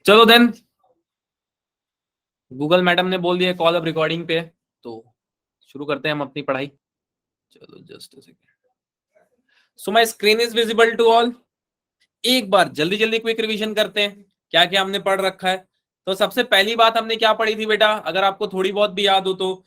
चलो then, Google madam ने बोल दिया कॉल अब रिकॉर्डिंग पे, तो शुरू करते हैं हम अपनी पढ़ाई। चलो just a second. So my screen is visible to all. एक बार जल्दी जल्दी क्विक रिवीजन करते हैं क्या क्या हमने पढ़ रखा है। तो सबसे पहली बात हमने क्या पढ़ी थी बेटा, अगर आपको थोड़ी बहुत भी याद हो तो,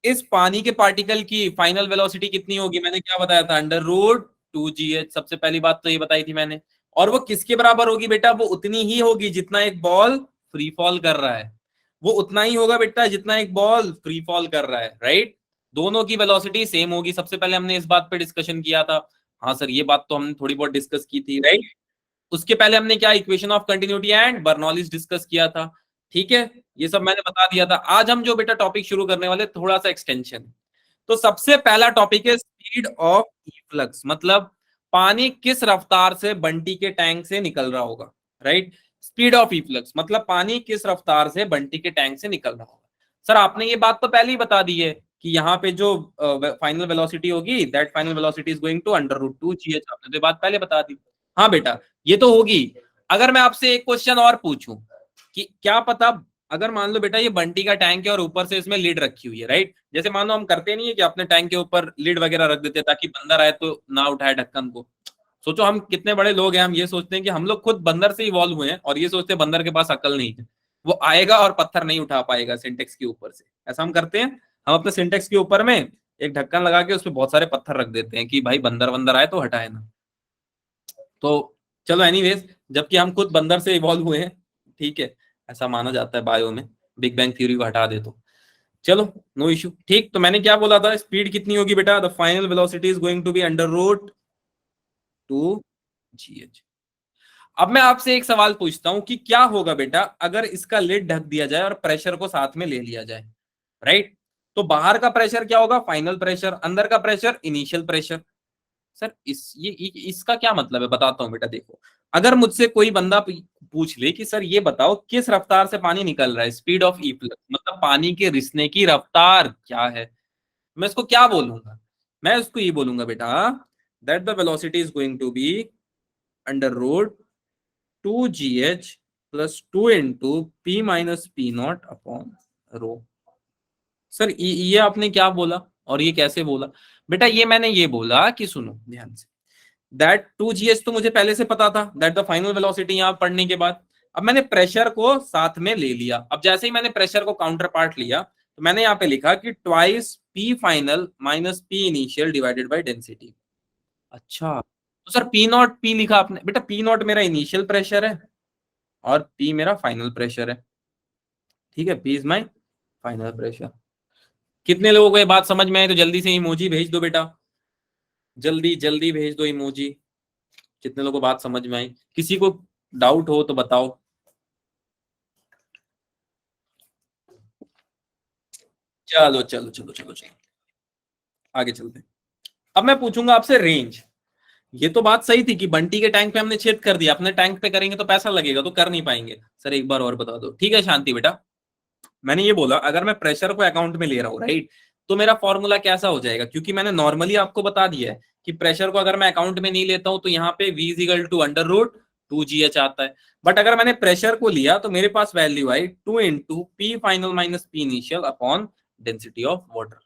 इस पानी के पार्टिकल की फाइनल वेलोसिटी कितनी होगी, मैंने क्या बताया था, अंडर रूट 2gh। सबसे पहली बात तो ये बताई थी मैंने। और वो किसके बराबर होगी बेटा, वो उतनी ही होगी जितना एक बॉल फ्री फॉल कर रहा है। वो उतना ही होगा बेटा जितना एक बॉल फ्री फॉल कर रहा है, राइट। दोनों की वेलोसिटी सेम होगी। सबसे पहले हमने इस बात पे डिस्कशन किया था। हाँ सर, ये बात तो हमने थोड़ी बहुत डिस्कस की थी, राइट। उसके पहले हमने क्या, equation of continuity and Bernoulli's discuss किया था। ठीक है, ये सब मैंने बता दिया था। आज हम जो बेटा टॉपिक शुरू करने वाले, थोड़ा सा एक्सटेंशन। तो सबसे पहला टॉपिक है स्पीड ऑफ इफ्लक्स, मतलब पानी किस रफ्तार से बंटी के टैंक से निकल रहा होगा, राइट। स्पीड ऑफ इफ्लक्स मतलब पानी किस रफ्तार से बंटी के टैंक से निकल रहा होगा। सर आपने ये बात तो पहले ही बता दी है कि यहाँ पे जो फाइनल वेलोसिटी होगी, that final velocity is going to under root 2gh। आपने तो ये बात पहले बता दी। हाँ बेटा, ये तो होगी। अगर मैं आपसे एक क्वेश्चन और पूछूं कि क्या पता, अगर मान लो बेटा ये बंटी का टैंक है और ऊपर से इसमें लिड रखी हुई है, राइट। जैसे मान लो हम करते नहीं है कि अपने टैंक के ऊपर लिड वगैरह रख देते हैं ताकि बंदर आए तो ना उठाए ढक्कन को। सोचो हम कितने बड़े लोग हैं, हम ये सोचते हैं कि हम लोग खुद बंदर से इवॉल्व हुए हैं और ये सोचते हैं बंदर के पास अकल नहीं है, वो आएगा और पत्थर नहीं उठा पाएगा सिंटेक्स के ऊपर से। ऐसा हम करते हैं, हम अपने सिंटेक्स के ऊपर में एक ढक्कन लगा के उसमें बहुत सारे पत्थर रख देते हैं कि भाई बंदर बंदर आए तो हटाए ना। तो चलो एनीवेज, जबकि हम खुद बंदर से इवॉल्व हुए हैं, ठीक है, ऐसा माना जाता है बायो में, बिग बैंग थ्योरी को हटा दे तो। चलो नो इशू, ठीक। तो मैंने क्या बोला था, स्पीड कितनी होगी बेटा, the final velocity is going to be under root 2gh। अब मैं आपसे एक सवाल पूछता हूं कि क्या होगा बेटा अगर इसका लिड ढक दिया जाए और प्रेशर को साथ में ले लिया जाए, राइट। तो बाहर का प्रेशर क्या होगा, फाइनल प्रेशर, अंदर का प्रेशर इनिशियल प्रेशर। सर इसका क्या मतलब है, बताता हूं बेटा। देखो, अगर मुझसे कोई बंदा पूछ ले कि सर ये बताओ किस रफ्तार से पानी निकल रहा है, स्पीड ऑफ इफ्लक्स मतलब पानी के रिसने की रफ्तार क्या है, मैं इसको क्या बोलूंगा। मैं उसको ये बोलूंगा बेटा, that the velocity is going to be under root 2gh plus 2 into P minus P not upon rho. Sir ये आपने क्या बोला और ये कैसे बोला बेटा, ये मैंने ये बोला कि सुनो ध्यान से, दैट 2gh तो मुझे पहले से पता था, दैट द फाइनल वेलोसिटी यहां पढ़ने के बाद। अब मैंने प्रेशर को साथ में ले लिया। अब जैसे ही मैंने प्रेशर को काउंटर पार्ट लिया तो मैंने यहां पे लिखा कि twice P final minus P initial divided by density. अच्छा, तो सर पी नॉट पी लिखा आपने बेटा, पी नॉट मेरा इनिशियल प्रेशर है और पी मेरा फाइनल प्रेशर है, ठीक है। P is my final pressure. कितने लोगों को ये बात समझ में आई तो जल्दी से इमोजी भेज दो बेटा, जल्दी जल्दी भेज दो इमोजी। कितने लोगों को बात समझ में आई, किसी को डाउट हो तो बताओ। चलो चलो चलो चलो चलो, आगे चलते हैं। अब मैं पूछूंगा आपसे रेंज। ये तो बात सही थी कि बंटी के टैंक पे हमने छेद कर दिया, अपने टैंक पे करेंगे तो पैसा लगेगा, तो कर नहीं पाएंगे। सर एक बार और बता दो, ठीक है शांति बेटा। मैंने ये बोला अगर मैं प्रेशर को अकाउंट में ले रहा हूँ, राइट, तो मेरा फॉर्मूला कैसा हो जाएगा, क्योंकि मैंने नॉर्मली आपको बता दिया है कि प्रेशर को अगर मैं अकाउंट में नहीं लेता हूं तो यहाँ पे v is equal to under root 2gh आता है। बट अगर मैंने प्रेशर को लिया तो मेरे पास वैल्यू आई 2 into P final minus P initial upon density of water.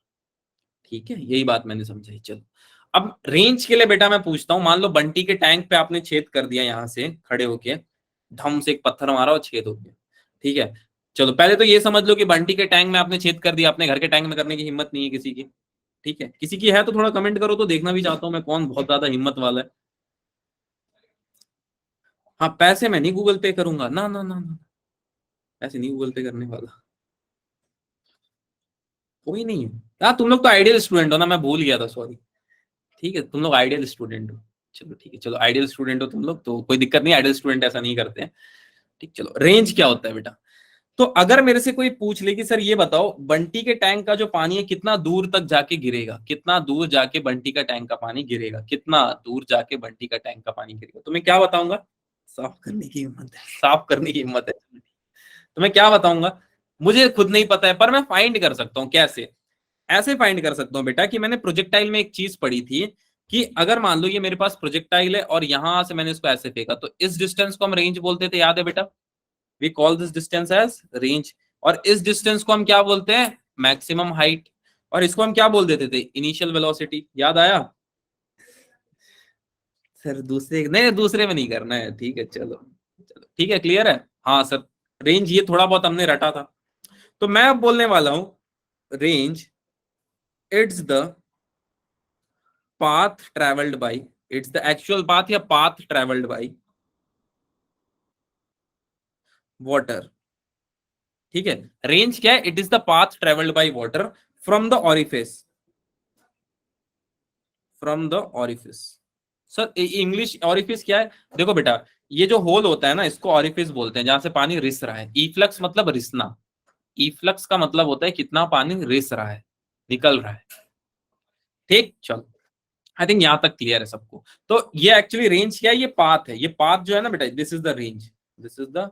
ठीक है, यही बात मैंने समझाई। चलो अब रेंज के लिए बेटा मैं पूछता हूँ, मान लो बंटी के टैंक पे आपने छेद कर दिया, यहां से खड़े होके धम से एक पत्थर मारा और छेद हो गया, ठीक है। चलो पहले तो ये समझ लो कि बंटी के टैंक में आपने छेद कर दिया, अपने घर के टैंक में करने की हिम्मत नहीं है किसी की, ठीक है। किसी की है तो थोड़ा कमेंट करो तो देखना भी चाहता हूँ मैं कौन बहुत ज्यादा हिम्मत वाला है। हाँ, पैसे मैं नहीं गूगल पे करूंगा, ना ना ना ना, पैसे नहीं गूगल पे करने वाला, कोई नहीं है। यार तुम लोग तो आइडियल स्टूडेंट हो ना, मैं भूल गया था, सॉरी। ठीक है, तुम लोग आइडियल स्टूडेंट हो, चलो ठीक है, चलो आइडियल स्टूडेंट हो तुम लोग तो कोई दिक्कत नहीं, आइडियल स्टूडेंट ऐसा नहीं करते हैं। ठीक, चलो रेंज क्या होता है बेटा। तो अगर मेरे से कोई पूछ ले कि सर ये बताओ बंटी के टैंक का जो पानी है कितना दूर तक जाके गिरेगा, कितना दूर जाके बंटी का टैंक का पानी गिरेगा, कितना दूर जाके बंटी का टैंक का पानी गिरेगा, तो मैं क्या बताऊंगा, साफ करने की हिम्मत है, साफ करने की हिम्मत है, तो मैं क्या बताऊंगा, मुझे खुद नहीं पता है पर मैं फाइंड कर सकता हूँ। कैसे, ऐसे फाइंड कर सकता हूँ बेटा कि मैंने प्रोजेक्टाइल में एक चीज पढ़ी थी कि अगर मान लो ये मेरे पास प्रोजेक्टाइल है और यहां से मैंने इसको ऐसे फेंका तो इस डिस्टेंस को हम रेंज बोलते थे, याद है बेटा। We call this distance as range. और इस डिस्टेंस को हम क्या बोलते हैं? Maximum height. और इसको हम क्या बोल देते थे? Initial velocity. याद आया? सर दूसरे नहीं, दूसरे में नहीं करना है, ठीक है चलो। चलो ठीक है, क्लियर है। हाँ सर, रेंज ये थोड़ा बहुत हमने रटा था। तो मैं अब बोलने वाला हूं range it's the path traveled by, it's the actual path या path traveled by water। ठीक है, रेंज क्या है? It is the path travelled by water from the orifice, from the orifice. Sir English orifice क्या है? देखो बेटा, ये जो होल होता है ना, इसको ऑरिफिस बोलते हैं, जहां से पानी रिस रहा है। इफ्लक्स मतलब रिसना, इफ्लक्स का मतलब होता है कितना पानी रिस रहा है, निकल रहा है। ठीक, चलो आई थिंक यहां तक क्लियर है सबको। तो ये एक्चुअली रेंज क्या है? ये पाथ है। ये पाथ जो है ना बेटा, this is the range, this is the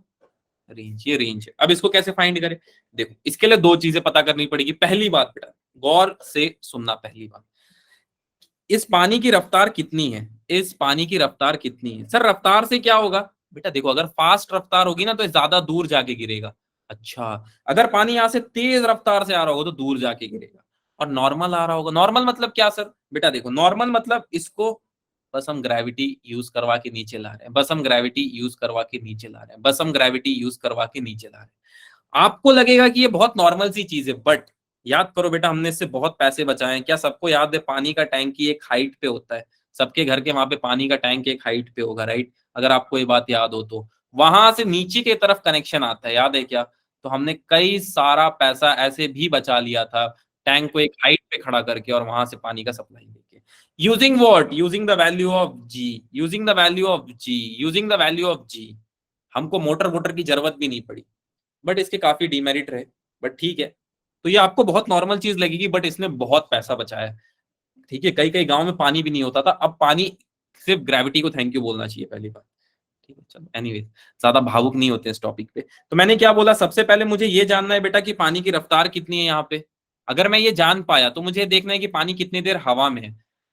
range, ये रेंज है। अब इसको कैसे फाइंड करें? देखो, इसके लिए दो चीजें पता करनी पड़ेगी। पहली बात बेटा, गौर से सुनना, पहली बात, इस पानी की रफ्तार कितनी है? इस पानी की रफ्तार कितनी है? सर रफ्तार से क्या होगा बेटा? देखो, अगर फास्ट रफ्तार होगी ना तो ज्यादा दूर जाके गिरेगा। अच्छा, अगर पानी यहां से तेज रफ्तार से आ रहा होगा तो दूर जाके गिरेगा। और नॉर्मल आ रहा होगा, नॉर्मल मतलब क्या सर? बेटा देखो, नॉर्मल मतलब इसको बस हम ग्रेविटी यूज करवा के नीचे ला रहे हैं, बस हम ग्रेविटी यूज करवा के नीचे ला रहे हैं, बस हम ग्रेविटी यूज करवा के नीचे ला रहे हैं। आपको लगेगा कि ये बहुत नॉर्मल सी चीज है, बट याद करो बेटा, हमने इससे बहुत पैसे बचाए हैं। क्या सबको याद है पानी का टैंकी एक हाइट पे होता है? सबके घर के वहां पे पानी का टैंक एक हाइट पे होगा, राइट? अगर आपको ये बात याद हो तो वहां से नीचे की तरफ कनेक्शन आता है, याद है क्या? तो हमने कई सारा पैसा ऐसे भी बचा लिया था, टैंक को एक हाइट पे खड़ा करके और वहां से पानी का सप्लाई लेके। Using what? Using the value of g, using the value of g, using the value of g. हमको मोटर वोटर की जरूरत भी नहीं पड़ी, बट इसके काफी डिमेरिट रहे, बट ठीक है। तो ये आपको बहुत नॉर्मल चीज लगेगी, बट इसने बहुत पैसा बचाया है। ठीक है, कई कई गांव में पानी भी नहीं होता था, अब पानी, सिर्फ ग्रेविटी को थैंक यू बोलना चाहिए पहली बात। ठीक है चलो, एनीवे, ज्यादा भावुक नहीं होते इस टॉपिक पे। तो मैंने क्या बोला? सबसे पहले मुझे ये जानना है बेटा कि पानी की रफ्तार कितनी है यहाँ पे। अगर मैं ये जान पाया तो मुझे देखना है कि पानी कितनी देर हवा में है।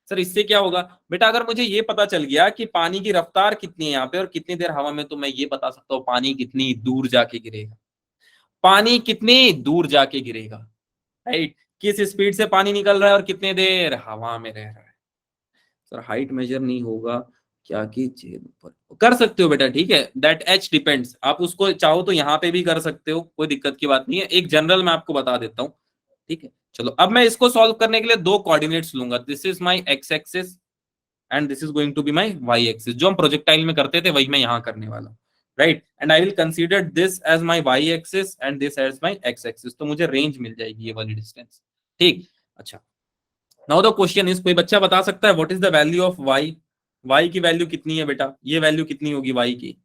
सर इससे क्या होगा बेटा? अगर मुझे ये पता चल गया कि पानी की रफ्तार कितनी है यहाँ पे और कितनी देर हवा में, तो मैं ये बता सकता हूँ पानी कितनी दूर जाके गिरेगा, पानी कितनी दूर जाके गिरेगा, राइट? किस स्पीड से पानी निकल रहा है और कितने देर हवा में रह रहा है। सर हाइट मेजर नहीं होगा क्या? कि कर सकते हो बेटा, ठीक है, दैट एच डिपेंड्स। आप उसको चाहो तो यहाँ पे भी कर सकते हो, कोई दिक्कत की बात नहीं है। एक जनरल मैं आपको बता देता हूँ, ठीक है। चलो अब मैं इसको सॉल्व करने के लिए दो कोऑर्डिनेट्स लूंगा। This is my X axis and this is going to be my Y axis. जो हम प्रोजेक्टाइल में करते थे वही मैं यहाँ करने वाला हूँ, right? And I will consider this as my Y axis and this as my X axis. तो मुझे रेंज मिल जाएगी ये वाली डिस्टेंस, ठीक। अच्छा, नाउ द क्वेश्चन इज, कोई बच्चा बता सकता है what is the value of Y? Y की वैल्यू कितनी है बेटा? ये वैल्यू कितनी होगी वाई की?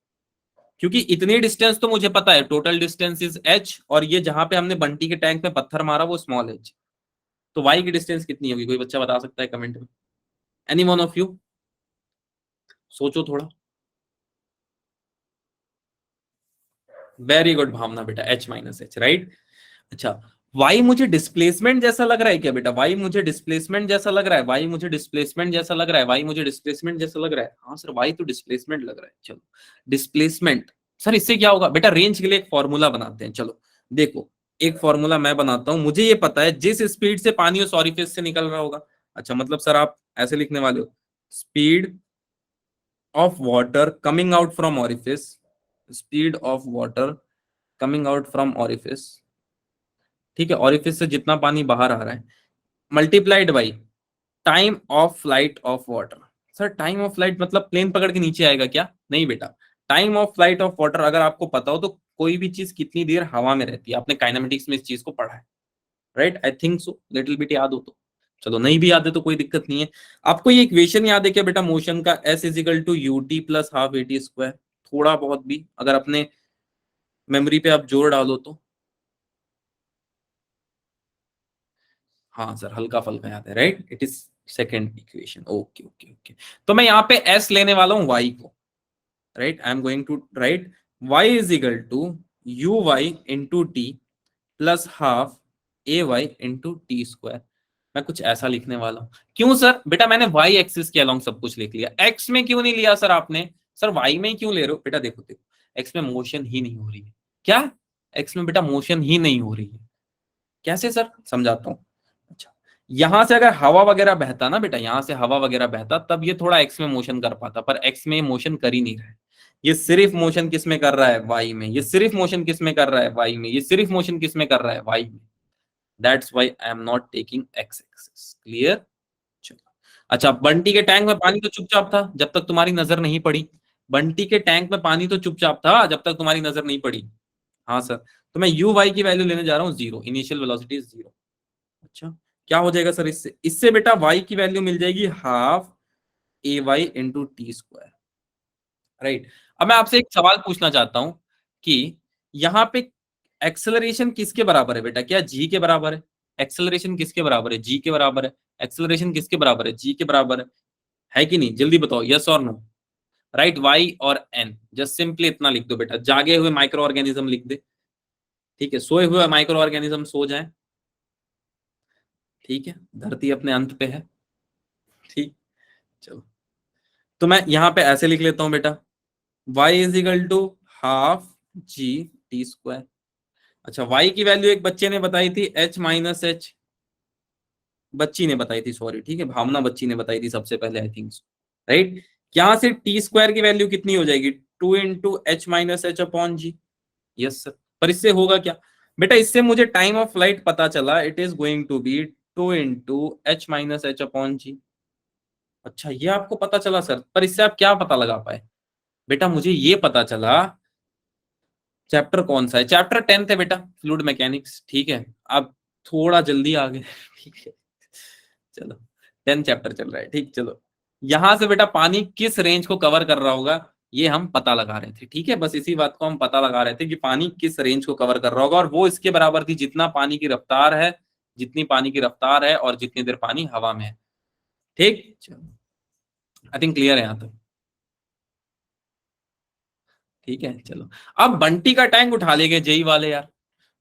क्योंकि इतनी डिस्टेंस तो मुझे पता है, टोटल डिस्टेंस इज एच, और ये जहां पे हमने बंटी के टैंक में पत्थर मारा वो स्मॉल एच। तो वाई की डिस्टेंस कितनी होगी? कोई बच्चा बता सकता है कमेंट में? एनी वन ऑफ यू, सोचो थोड़ा। वेरी गुड भावना बेटा, एच माइनस एच, राइट। अच्छा, वाई मुझे डिस्प्लेसमेंट जैसा लग रहा है क्या बेटा? वाई मुझे डिस्प्लेसमेंट जैसा लग रहा है, वाई मुझे डिस्प्लेसमेंट जैसा लग रहा है, वाई मुझे डिस्प्लेसमेंट जैसा लग रहा है। हाँ सर, वाई तो डिस्प्लेसमेंट लग रहा है। चलो डिस्प्लेसमेंट, सर इससे क्या होगा बेटा? रेंज के लिए एक फॉर्मूला बनाते हैं। चलो देखो, एक फॉर्मूला मैं बनाता हूं। मुझे ये पता है जिस स्पीड से पानी उस ऑरिफिस से निकल रहा होगा। अच्छा, मतलब सर आप ऐसे लिखने वाले हो, speed of water coming out from orifice, speed of water coming out from orifice, ठीक है, ऑरिफिस से जितना पानी बाहर आ रहा है, multiplied by time of flight of water. Sir time of flight मतलब प्लेन पकड़ के नीचे आएगा क्या? नहीं बेटा, time of flight of water अगर आपको पता हो तो कोई भी चीज कितनी देर हवा में रहती है, आपने काइनेमेटिक्स में इस चीज को पढ़ा है, right? I think so, little bit याद हो तो। चलो नहीं भी याद है तो कोई दिक्कत नहीं है। आपको ये इक्वेशन याद है क्या बेटा मोशन का? S is equal to U T plus half A T square. थोड़ा बहुत भी अगर अपने मेमोरी पे आप जोर डालो तो। हाँ सर, हल्का फल्का याद है, right? It is second equation. Okay okay okay. तो मैं यहाँ पे एस लेने वाला हूँ वाई को, right? I am going to write Y is equal to U Y into T plus half A Y into T square. मैं कुछ ऐसा लिखने वाला हूँ। क्यों सर? बेटा मैंने वाई एक्सिस के अलोंग सब कुछ लिख लिया, एक्स में क्यों नहीं लिया सर आपने? सर वाई में ही क्यों ले रहे हो? बेटा देखो देखो, एक्स में मोशन ही नहीं हो रही है, क्या एक्स में बेटा मोशन ही नहीं हो रही है। कैसे सर, समझाता हूँ। अच्छा, यहां से अगर हवा वगैरह बहता ना बेटा, यहां से हवा वगैरह बहता, तब ये थोड़ा एक्स में मोशन कर पाता, पर एक्स में मोशन कर ही नहीं रहा है। ये सिर्फ मोशन किस में कर रहा है, वाई में। ये सिर्फ मोशन किस में कर रहा है, वाई में। ये सिर्फ मोशन किस में कर रहा है, वाई में। That's why I am not taking x axis. Clear. अच्छा, बंटी के टैंक में पानी तो चुपचाप था जब तक तुम्हारी नजर नहीं पड़ी। बंटी के टैंक में पानी तो चुपचाप था जब तक तुम्हारी नजर नहीं पड़ी। हाँ सर। तो मैं यू वाई की वैल्यू लेने जा रहा हूँ 0, इनिशियल वेलोसिटी इज 0। अच्छा, क्या हो जाएगा सर इससे? इससे बेटा y की वैल्यू मिल जाएगी हाफ ए Y into T square. Right. अब मैं आपसे एक सवाल पूछना चाहता हूं कि यहाँ पे एक्सेलरेशन किसके बराबर है बेटा? क्या जी के बराबर है? एक्सेलरेशन किसके बराबर है? जी के बराबर है। एक्सेलरेशन किसके बराबर है? जी के बराबर है कि नहीं? जल्दी बताओ, यस और नो। राइट, वाई और एन। जस्ट सिंपली इतना लिख दो बेटा, जागे हुए माइक्रो ऑर्गेनिज्म लिख दे। ठीक है, सोए हुए माइक्रो ऑर्गेनिज्म सो जाए। ठीक है, धरती अपने अंत पे है। ठीक। चलो, तो मैं यहां पे ऐसे लिख लेता हूं बेटा, y is equal to half G T square. अच्छा, y की वैल्यू एक बच्चे ने बताई थी h माइनस एच, बच्ची ने बताई थी, सॉरी। ठीक है, भावना बच्ची ने बताई थी सबसे पहले, आई थिंक। राइट। यहां से टी स्क्वायर की वैल्यू कितनी हो जाएगी? 2 into h minus h upon g. Yes sir. पर इससे होगा क्या बेटा? इससे मुझे टाइम ऑफ फ्लाइट पता चला, it is going to be 2 into h minus h upon g. अच्छा, ये आपको पता चला सर, पर इससे आप क्या पता लगा पाए? बेटा मुझे ये पता चला, चैप्टर कौन सा है? चैप्टर 10th है बेटा, फ्लूइड मैकेनिक्स। ठीक है, आप थोड़ा जल्दी आ गए। ठीक है, चलो 10th चैप्टर चल रहा है। ठीक, चलो। यहां से बेटा पानी किस रेंज को कवर कर रहा होगा, ये हम पता लगा रहे थे। ठीक है, बस इसी बात को हम पता लगा रहे थे कि पानी किस रेंज को कवर कर रहा होगा, और वो इसके बराबर थी जितना पानी की रफ्तार है, जितनी पानी की रफ्तार है और जितनी देर पानी हवा में है। ठीक, चलो, आई थिंक क्लियर है यहां तक। ठीक है, चलो। अब बंटी का टैंक उठा ले गए जेई वाले यार।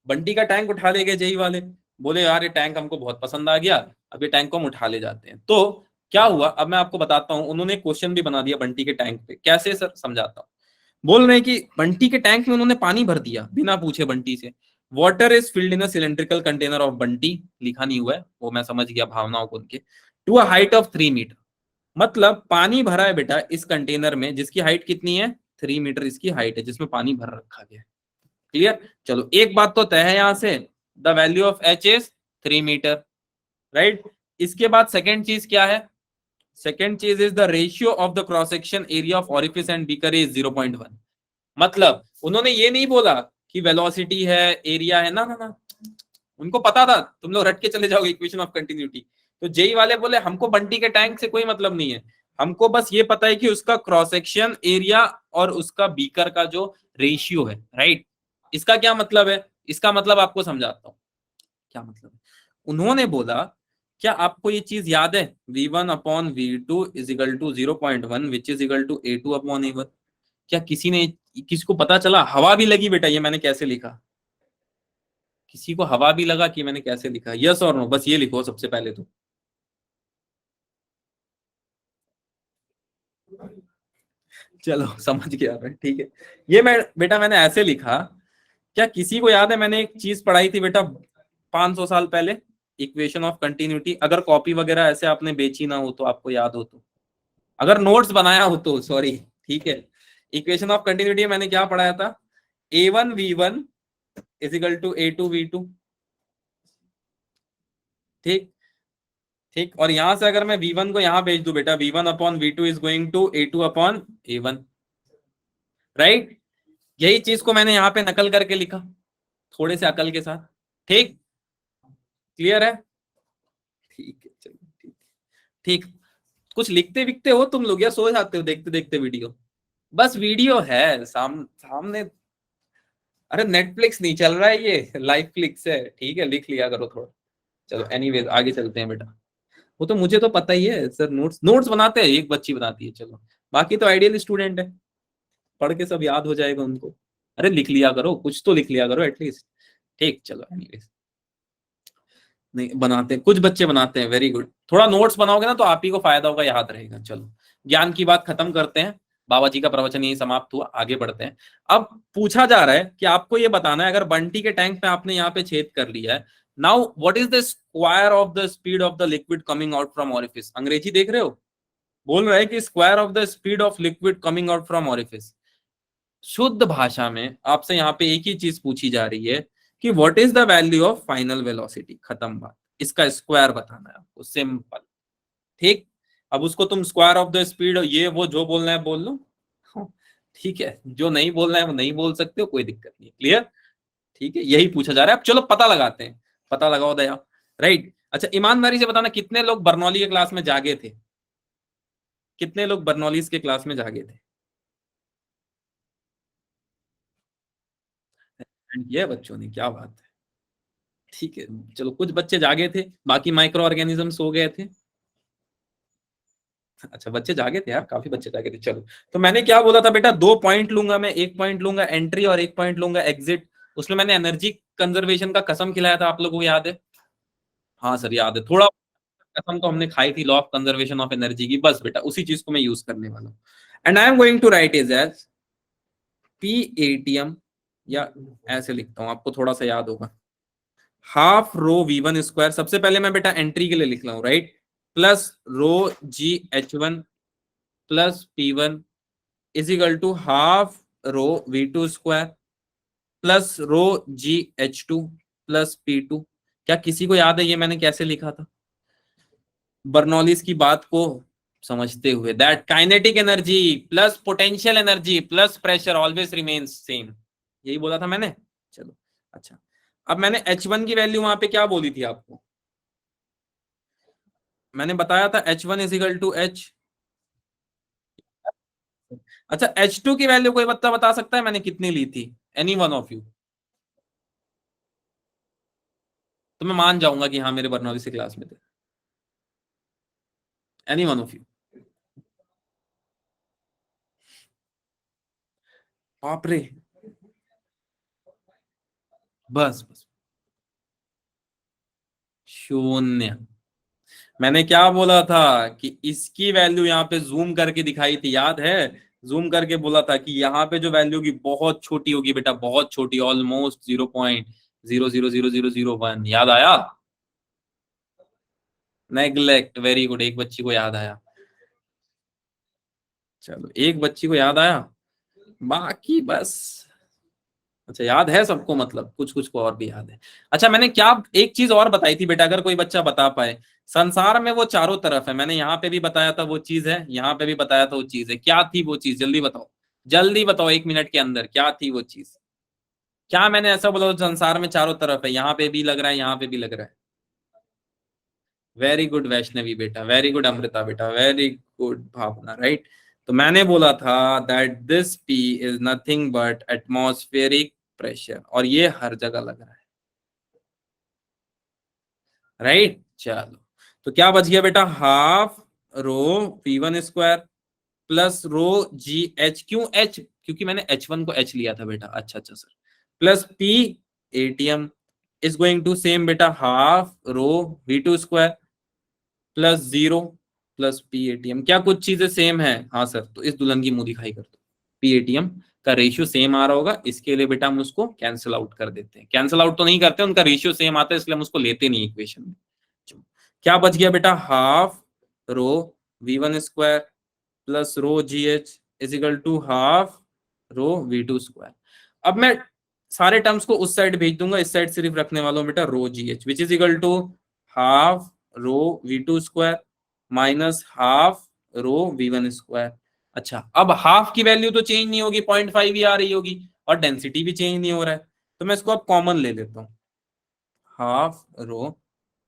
बंटी का टैंक उठा ले गए जेई वाले। बोले यार ये टैंक हमको बहुत पसंद आ गया, अब ये टैंक को हम उठा ले जाते हैं। तो क्या हुआ, अब मैं आपको बताता हूं। उन्होंने क्वेश्चन भी बना दिया बंटी के टैंक पे। कैसे सर, समझाता हूँ। बोल रहे हैं कि बंटी के टैंक में उन्होंने पानी भर दिया बिना पूछे बंटी से। Water is filled in a cylindrical container of Bunty, लिखा नहीं हुआ है वो, मैं समझ गया भावनाओं को उनके, to a height of 3 metre. मतलब पानी भरा है बेटा इस कंटेनर में, जिसकी हाइट कितनी है? 3 मीटर इसकी हाइट है, जिसमें पानी भर रखा गया है। क्लियर। चलो, एक बात तो तय है यहां से, the value of H is 3 metre. Right. इसके बाद सेकेंड चीज क्या है? सेकेंड चीज is the ratio of the cross section area of orifice and beaker is 0.1। मतलब उन्होंने ये नहीं बोला कि वेलोसिटी है, एरिया है, ना ना ना। उनको पता था तुम लोग रट के चले जाओगे इक्वेशन ऑफ कंटिन्यूटी। तो जेई वाले बोले हमको बंटी के टैंक से कोई मतलब नहीं है, हमको बस ये पता है कि उसका क्रॉस सेक्शन एरिया और उसका बीकर का जो रेशियो है। राइट। इसका क्या मतलब है? इसका मतलब आपको समझाता हूं क्या मतलब है। उन्होंने बोला, क्या आपको ये चीज याद है, v1 upon v2 is equal to 0.1 which is equal to a2 upon a1? क्या किसी को पता चला? हवा भी लगी बेटा, ये मैंने कैसे लिखा? किसी को हवा भी लगा कि मैंने कैसे लिखा? यस और नो, बस ये लिखो सबसे पहले तो। चलो समझ गया मैं। ठीक है, ये मैं बेटा मैंने ऐसे लिखा। क्या किसी को याद है, मैंने एक चीज पढ़ाई थी बेटा 500 साल पहले, इक्वेशन ऑफ कंटिन्यूटी। अगर कॉपी वगैरह ऐसे आपने बेची ना हो तो आपको याद हो तो, अगर नोट्स बनाया हो तो सॉरी। ठीक है, इक्वेशन ऑफ कंटिन्यूटी मैंने क्या पढ़ाया था? a1v1 is equal to a2v2। ठीक। ठीक, और यहां से अगर मैं v1 को यहां भेज दूं बेटा, v1 upon v2 is going to a2 upon a1। Right. यही चीज को मैंने यहां पे नकल करके लिखा, थोड़े से अकल के साथ। ठीक, क्लियर है? ठीक है, चलो ठीक। ठीक, कुछ लिखते विखते हो तुम लोग या सो जाते हो देखते देखते वीडियो? बस वीडियो है सामने। अरे नेटफ्लिक्स नहीं चल रहा है, ये लाइव फ्लिक्स है। ठीक है, लिख लिया करो थोड़ा। चलो एनीवेज आगे चलते हैं बेटा। वो तो मुझे तो पता ही है सर, नोट्स नोट्स बनाते हैं, एक बच्ची बनाती है। चलो, बाकी तो आइडियल स्टूडेंट है, पढ़ के सब याद हो जाएगा उनको। अरे लिख लिया करो, कुछ तो लिख लिया करो एटलीस्ट। ठीक, चलो एनीवेज। नहीं बनाते हैं, कुछ बच्चे बनाते हैं, वेरी गुड। थोड़ा नोट्स बनाओगे ना तो आप ही को फायदा होगा, याद रहेगा। चलो, ज्ञान की बात खत्म करते हैं। बाबा जी का प्रवचन यही समाप्त हुआ, आगे बढ़ते हैं। अब पूछा जा रहा है कि आपको ये बताना है, अगर बंटी के टैंक पे आपने यहाँ पे छेद कर लिया है, now what is the square of the speed of the liquid coming out from orifice. अंग्रेजी देख रहे हो, बोल रहा है कि square of the speed of liquid coming out from orifice. शुद्ध भाषा में आपसे यहाँ पे एक ही चीज पूछी जा रही है कि what is the value of final velocity, खत्म बात। इसका स्क्वायर बताना है आपको, सिंपल। ठीक, अब उसको तुम स्क्वायर ऑफ द स्पीड ये वो जो बोलना है बोल लो, ठीक है, जो नहीं बोलना है वो नहीं बोल सकते हो, कोई दिक्कत नहीं, क्लियर। ठीक है, यही पूछा जा रहा है। अब चलो पता लगाते हैं, पता लगाओ दया। राइट, अच्छा ईमानदारी से बताना, कितने लोग बर्नौली के क्लास में जागे थे? कितने लोग बर्नौलीज के क्लास में जागे थे? ये बच्चों ने, क्या बात है। ठीक है, चलो कुछ बच्चे जागे थे, बाकी माइक्रो ऑर्गेनिज्म सो गए थे। अच्छा, बच्चे जागे थे यार, काफी बच्चे जागे थे। चलो, तो मैंने क्या बोला था बेटा, 2 पॉइंट लूंगा मैं, 1 पॉइंट लूंगा एंट्री और 1 पॉइंट लूंगा एग्जिट। उसमें मैंने एनर्जी कंजर्वेशन का कसम खिलाया था, आप लोगों को याद है? हाँ सर याद है, थोड़ा कसम तो हमने खाई थी law of conservation of energy की, बस बेटा उसी चीज को मैं यूज करने वाला हूँ। And I am going to write is as P ATM, या ऐसे लिखता हूँ, आपको थोड़ा सा याद होगा, half rho we one square. सबसे पहले मैं बेटा एंट्री के लिए लिख रहा हूँ, right, plus rho ji H one plus P one is equal to half rho we two square plus rho ji H two plus P two. क्या किसी को याद है ये मैंने कैसे लिखा था? बर्नौलीज की बात को समझते हुए, that kinetic energy plus potential energy plus pressure always remains same, यही बोला था मैंने। चलो, अच्छा, अब मैंने H1 की वैल्यू वहां पे क्या बोली थी आपको? मैंने बताया था H1 is equal to H. अच्छा, H2 की वैल्यू कोई बता सकता है मैंने कितनी ली थी? Any one of you? तो मैं मान जाऊंगा कि हाँ मेरे बर्नौली से क्लास में थे। Any one of you? बाप रे, बस बस, शून्य। मैंने क्या बोला था कि इसकी वैल्यू यहाँ पे जूम करके दिखाई थी, याद है? जूम करके बोला था कि यहाँ पे जो वैल्यू होगी बहुत छोटी होगी बेटा, बहुत छोटी, ऑलमोस्ट 0.0000001। याद आया? नेग्लेक्ट, वेरी गुड, एक बच्ची को याद आया। चलो, एक बच्ची को याद आया, बाकी बस। अच्छा, याद है सबको, मतलब कुछ कुछ को और भी याद है। अच्छा, मैंने क्या एक चीज और बताई थी बेटा, अगर कोई बच्चा बता पाए, संसार में वो चारों तरफ है, मैंने यहाँ पे भी बताया था वो चीज है, यहाँ पे भी बताया था वो चीज है, क्या थी वो चीज? जल्दी बताओ, जल्दी बताओ, 1 मिनट के अंदर क्या थी वो चीज? क्या मैंने ऐसा बोला था, संसार में चारों तरफ है, यहाँ पे भी लग रहा है, यहाँ पे भी लग रहा है। वेरी गुड वैष्णवी बेटा, वेरी गुड अमृता बेटा, वेरी गुड भावना, राइट। तो मैंने बोला था that this P is nothing but atmospheric pressure, और ये हर जगह लग रहा है, राइट। चलो, तो क्या बच गया बेटा, हाफ रो P one square plus rho जी एच, क्यों एच? क्योंकि मैंने H1 को एच लिया था बेटा, अच्छा अच्छा sir, plus P ATM is going to same बेटा, half rho we two square plus zero plus P ATM. क्या कुछ चीजें सेम है? हाँ सर, तो इस दुल्हन की मुंह दिखाई कर दो, पी एटीएम का रेशियो सेम आ रहा होगा, इसके लिए बेटा हम उसको कैंसिल आउट कर देते हैं। कैंसिल आउट तो नहीं करते, उनका रेशियो सेम आता है, इसलिए हम उसको लेते नहीं इक्वेशन में। क्या बच गया बेटा, half rho we one square plus rho ji H is equal to half rho we two square. अब मैं सारे टर्म्स को उस साइड भेज दूंगा, इस साइड सिर्फ रखने वाला हूं बेटा rho ji h, which is equal to half rho we two square minus half rho we one square. अच्छा, अब हाफ की वैल्यू तो चेंज नहीं होगी, 0.5 ही आ रही होगी, और डेंसिटी भी चेंज नहीं हो रहा है, तो मैं इसको अब कॉमन ले लेता हूँ। हाफ रो,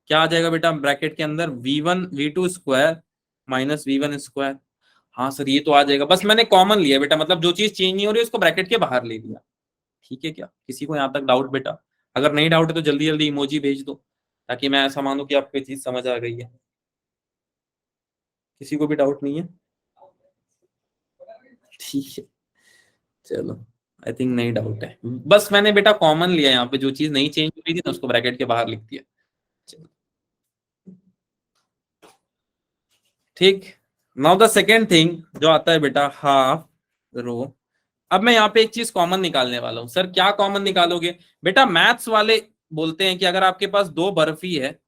क्या आ जाएगा बेटा ब्रैकेट के अंदर, V one V two square minus V one square. हाँ सर, ये तो आ जाएगा, बस मैंने कॉमन लिया बेटा, मतलब जो चीज चेंज नहीं हो रही है उसको ब्रैकेट के बाहर ले लिया। ठीक है क्या, किसी को यहाँ तक डाउट बेटा? अगर नहीं डाउट है तो जल्दी जल्दी इमोजी भेज दो, ताकि मैं ऐसा मानूं कि आपको ये चीज समझ आ गई है। किसी को भी डाउट नहीं है? ठीक है, चलो, आई थिंक नहीं डाउट है, बस मैंने बेटा कॉमन लिया, यहाँ पे जो चीज नहीं चेंज हो रही थी ना उसको ब्रैकेट के बाहर लिख दिया। चलो, ठीक। नाउ द सेकेंड थिंग जो आता है बेटा, हाफ रो। अब मैं यहाँ पे एक चीज कॉमन निकालने वाला हूँ। सर क्या कॉमन निकालोगे? बेटा मैथ्स वाले बोलते हैं कि अगर आपके पास 2 बर्फी है,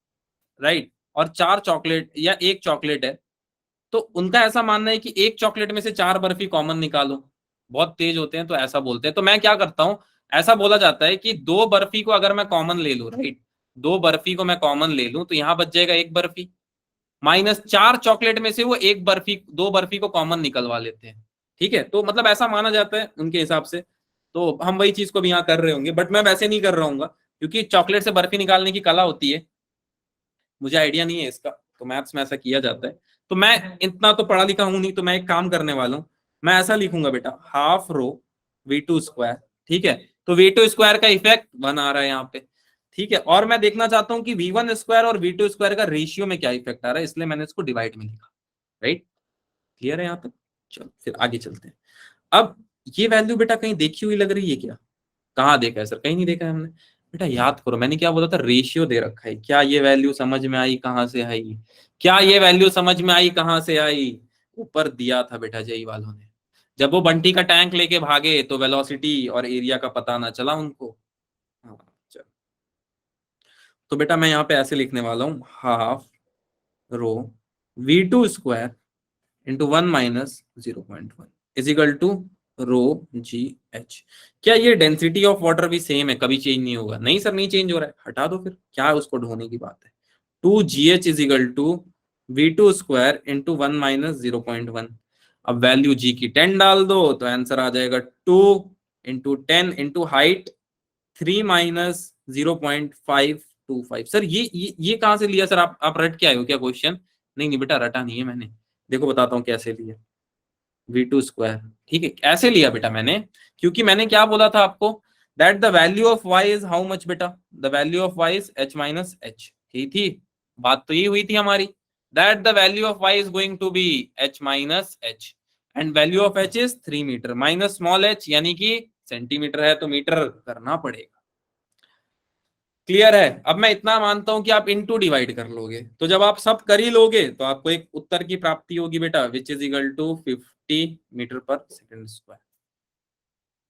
राइट, और 4 चॉकलेट या 1 चॉकलेट है, तो उनका ऐसा मानना है कि 1 चॉकलेट में से 4 बर्फी कॉमन निकालो। बहुत तेज होते हैं तो ऐसा बोलते हैं। तो मैं क्या करता हूं, ऐसा बोला जाता है कि 2 बर्फी को अगर मैं कॉमन ले लूं, राइट, 2 बर्फी को मैं कॉमन ले लूं तो यहां बच जाएगा 1 बर्फी, माइनस 4 चॉकलेट में से वो 1 बर्फी, 2 बर्फी को कॉमन निकलवा लेते हैं। ठीक है, तो मतलब ऐसा माना जाता है उनके हिसाब से। तो हम वही चीज को भी यहाँ कर रहे होंगे, बट मैं वैसे नहीं कर रहा हूँ, क्योंकि चॉकलेट से बर्फी निकालने की कला होती है, मुझे आइडिया नहीं है इसका, तो मैथ्स में ऐसा किया जाता है। तो मैं इतना तो पढ़ा लिखा हूं नहीं, तो मैं एक काम करने वाला हूं, मैं ऐसा लिखूंगा बेटा, हाफ रो V2 स्क्वायर। ठीक है, तो V2 स्क्वायर का इफेक्ट 1 आ रहा है यहाँ पे। ठीक है, और मैं देखना चाहता हूँ कि V1 स्क्वायर और V2 स्क्वायर का रेशियो में क्या इफेक्ट आ रहा है, इसलिए मैंने इसको डिवाइड में लिखा। राइट, क्लियर है यहाँ तक? चलो फिर आगे चलते हैं। अब ये वैल्यू बेटा कहीं देखी हुई लग रही है क्या? कहाँ देखा है सर? कहीं नहीं देखा है हमने। बेटा याद करो, मैंने क्या बोला था, रेशियो दे रखा है। क्या ये वैल्यू समझ में आई? कहाँ से आई? क्या ये वैल्यू समझ में आई? कहाँ से आई? ऊपर दिया था बेटा जेई वालों ने। जब वो बंटी का टैंक लेके भागे तो वेलोसिटी और एरिया का पता ना चला उनको। हाँ, चलो। तो बेटा मैं यहाँ पे ऐसे लिखने वाला हूँ, half rho V2 square into 1 - 0.1 is equal to rho GH। क्या ये डेंसिटी ऑफ वाटर भी सेम है, कभी चेंज नहीं होगा? नहीं सर, नहीं चेंज हो रहा है, हटा दो फिर, क्या है उसको ढोने की बात है। 2GH is equal to V2 square into 1 - 0.1। अब वैल्यू G की 10 डाल दो तो आंसर आ जाएगा 2 × 10 इंटू हाइट 3 - 0.525। सर ये कहाँ से लिया सर? आप रट के आए हो क्या क्वेश्चन? नहीं नहीं बेटा, रटा नहीं है मैंने। देखो बताता हूँ कैसे लिया। V2 स्क्वायर, ठीक है, ऐसे लिया बेटा मैंने, क्योंकि मैंने क्या बोला था आपको, that the value of y is how much बेटा, the value of y is h - h। यही थी बात, तो ये हुई थी हमारी, that the value of y is going to be h - h and value of h is 3 metre, minus small h यानी कि सेंटीमीटर है तो मीटर करना पड़ेगा। क्लियर है? अब मैं इतना मानता हूं कि आप इनटू डिवाइड कर लोगे, तो जब आप सब कर ही लोगे तो आपको एक उत्तर की प्राप्ति होगी बेटा, which is equal to 50 metre per second square.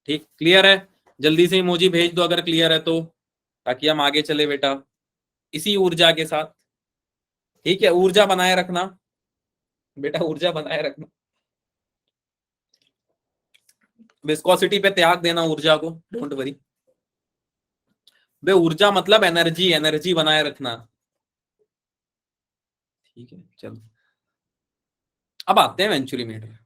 ठीक, क्लियर है? जल्दी से इमोजी भेज दो अगर क्लियर है तो, ताकि हम आगे चले बेटा इसी ऊर्जा के साथ। ठीक है, ऊर्जा बनाए रखना बेटा, ऊर्जा बनाए रखना, विस्कोसिटी पे त्याग देना ऊर्जा को, डोंट वरी। बे ऊर्जा मतलब एनर्जी, एनर्जी बनाए रखना। ठीक है, चलो अब आते हैं वेंचुरी मीटर।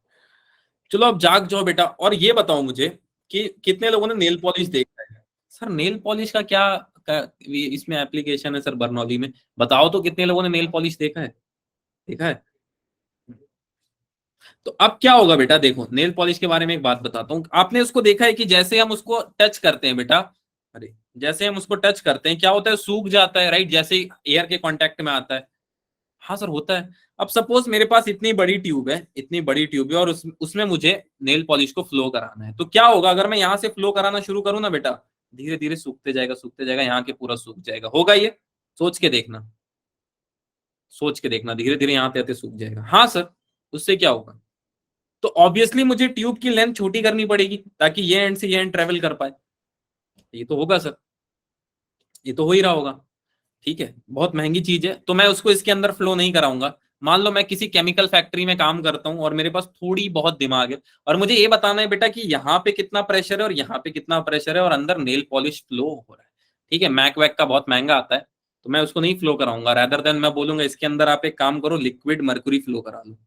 चलो अब जाग जाओ बेटा, और ये बताओ मुझे कि कितने लोगों ने नेल पॉलिश देखा है? सर नेल पॉलिश का क्या इसमें एप्लीकेशन है सर बर्नौली में? बताओ तो, कितने लोगों ने नेल पॉलिश देखा है? देखा है? तो अब क्या होगा बेटा, देखो नेल पॉलिश के बारे में एक बात बताता हूँ। आपने उसको देखा है कि जैसे हम उसको टच करते हैं बेटा, अरे जैसे हम उसको टच करते हैं क्या होता है, सूख जाता है, राइट, जैसे एयर के कांटेक्ट में आता है। हाँ सर होता है। अब सपोज मेरे पास इतनी बड़ी ट्यूब है, इतनी बड़ी ट्यूब है, और उसमें मुझे नेल पॉलिश को फ्लो कराना है, तो क्या होगा अगर मैं यहाँ से फ्लो कराना शुरू करूँ ना बेटा, धीरे धीरे सूखते जाएगा, यहाँ के पूरा सूख जाएगा। होगा ये? सोच के देखना, सोच के देखना, धीरे धीरे यहाँ आते सूख जाएगा। हाँ सर, उससे क्या होगा? तो ऑब्वियसली मुझे ट्यूब की लेंथ छोटी करनी पड़ेगी ताकि ये एंड से ये एंड ट्रेवल कर पाए। ये तो होगा सर, ये तो हो ही रहा होगा। ठीक है, बहुत महंगी चीज है, तो मैं उसको इसके अंदर फ्लो नहीं कराऊंगा। मान लो मैं किसी केमिकल फैक्ट्री में काम करता हूं और मेरे पास थोड़ी बहुत दिमाग है, और मुझे ये बताना है बेटा कि यहाँ पे कितना प्रेशर है और यहाँ पे कितना प्रेशर है, और अंदर नेल पॉलिश फ्लो हो रहा है। ठीक है, मैक वैक का बहुत महंगा आता है, तो मैं उसको नहीं फ्लो कराऊंगा। रैदर देन मैं बोलूंगा इसके अंदर आप एक काम करो, लिक्विड मर्क्यूरी फ्लो करा लो,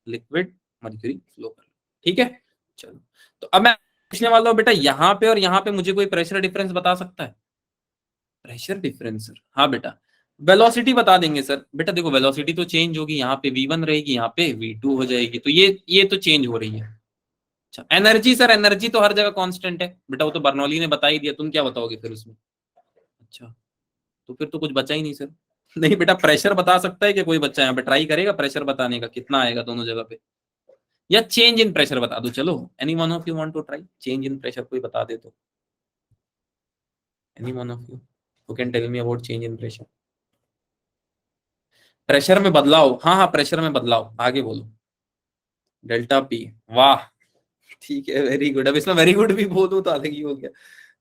लिक्विड मर्क्यूरी फ्लो कर लो। ठीक है, चलो। तो अब मैं पूछने वाला हूँ बेटा, यहाँ पे और यहाँ पे मुझे कोई प्रेशर डिफरेंस बता सकता है? प्रेशर डिफरेंस सर, हाँ बेटा। वेलोसिटी बता देंगे सर। बेटा देखो, वेलोसिटी तो चेंज होगी, यहाँ पे V1 रहेगी, यहाँ पे V2 हो जाएगी, तो ये तो चेंज हो रही है। अच्छा, एनर्जी सर, एनर्जी तो हर जगह कांस्टेंट है बेटा, वो तो बर्नौली ने बता ही दिया, तुम क्या बताओगे फिर उसमें? अच्छा, तो फिर तो कुछ बचा ही नहीं सर। नहीं बेटा, प्रेशर बता सकता है कि कोई बच्चा यहाँ पे ट्राई करेगा प्रेशर बताने का, कितना आएगा दोनों जगह पे? या चेंज इन प्रेशर बता दो, चलो। Any one of you want to try change in pressure? कोई बता दे तो, any one of you who can tell me about change in pressure? Pressure में बदलाव, हाँ हाँ, प्रेशर में बदलाव, आगे बोलो। डेल्टा पी, वाह, ठीक है, वेरी गुड। अब इसमें वेरी गुड भी बोलूं तो अलग ही हो गया।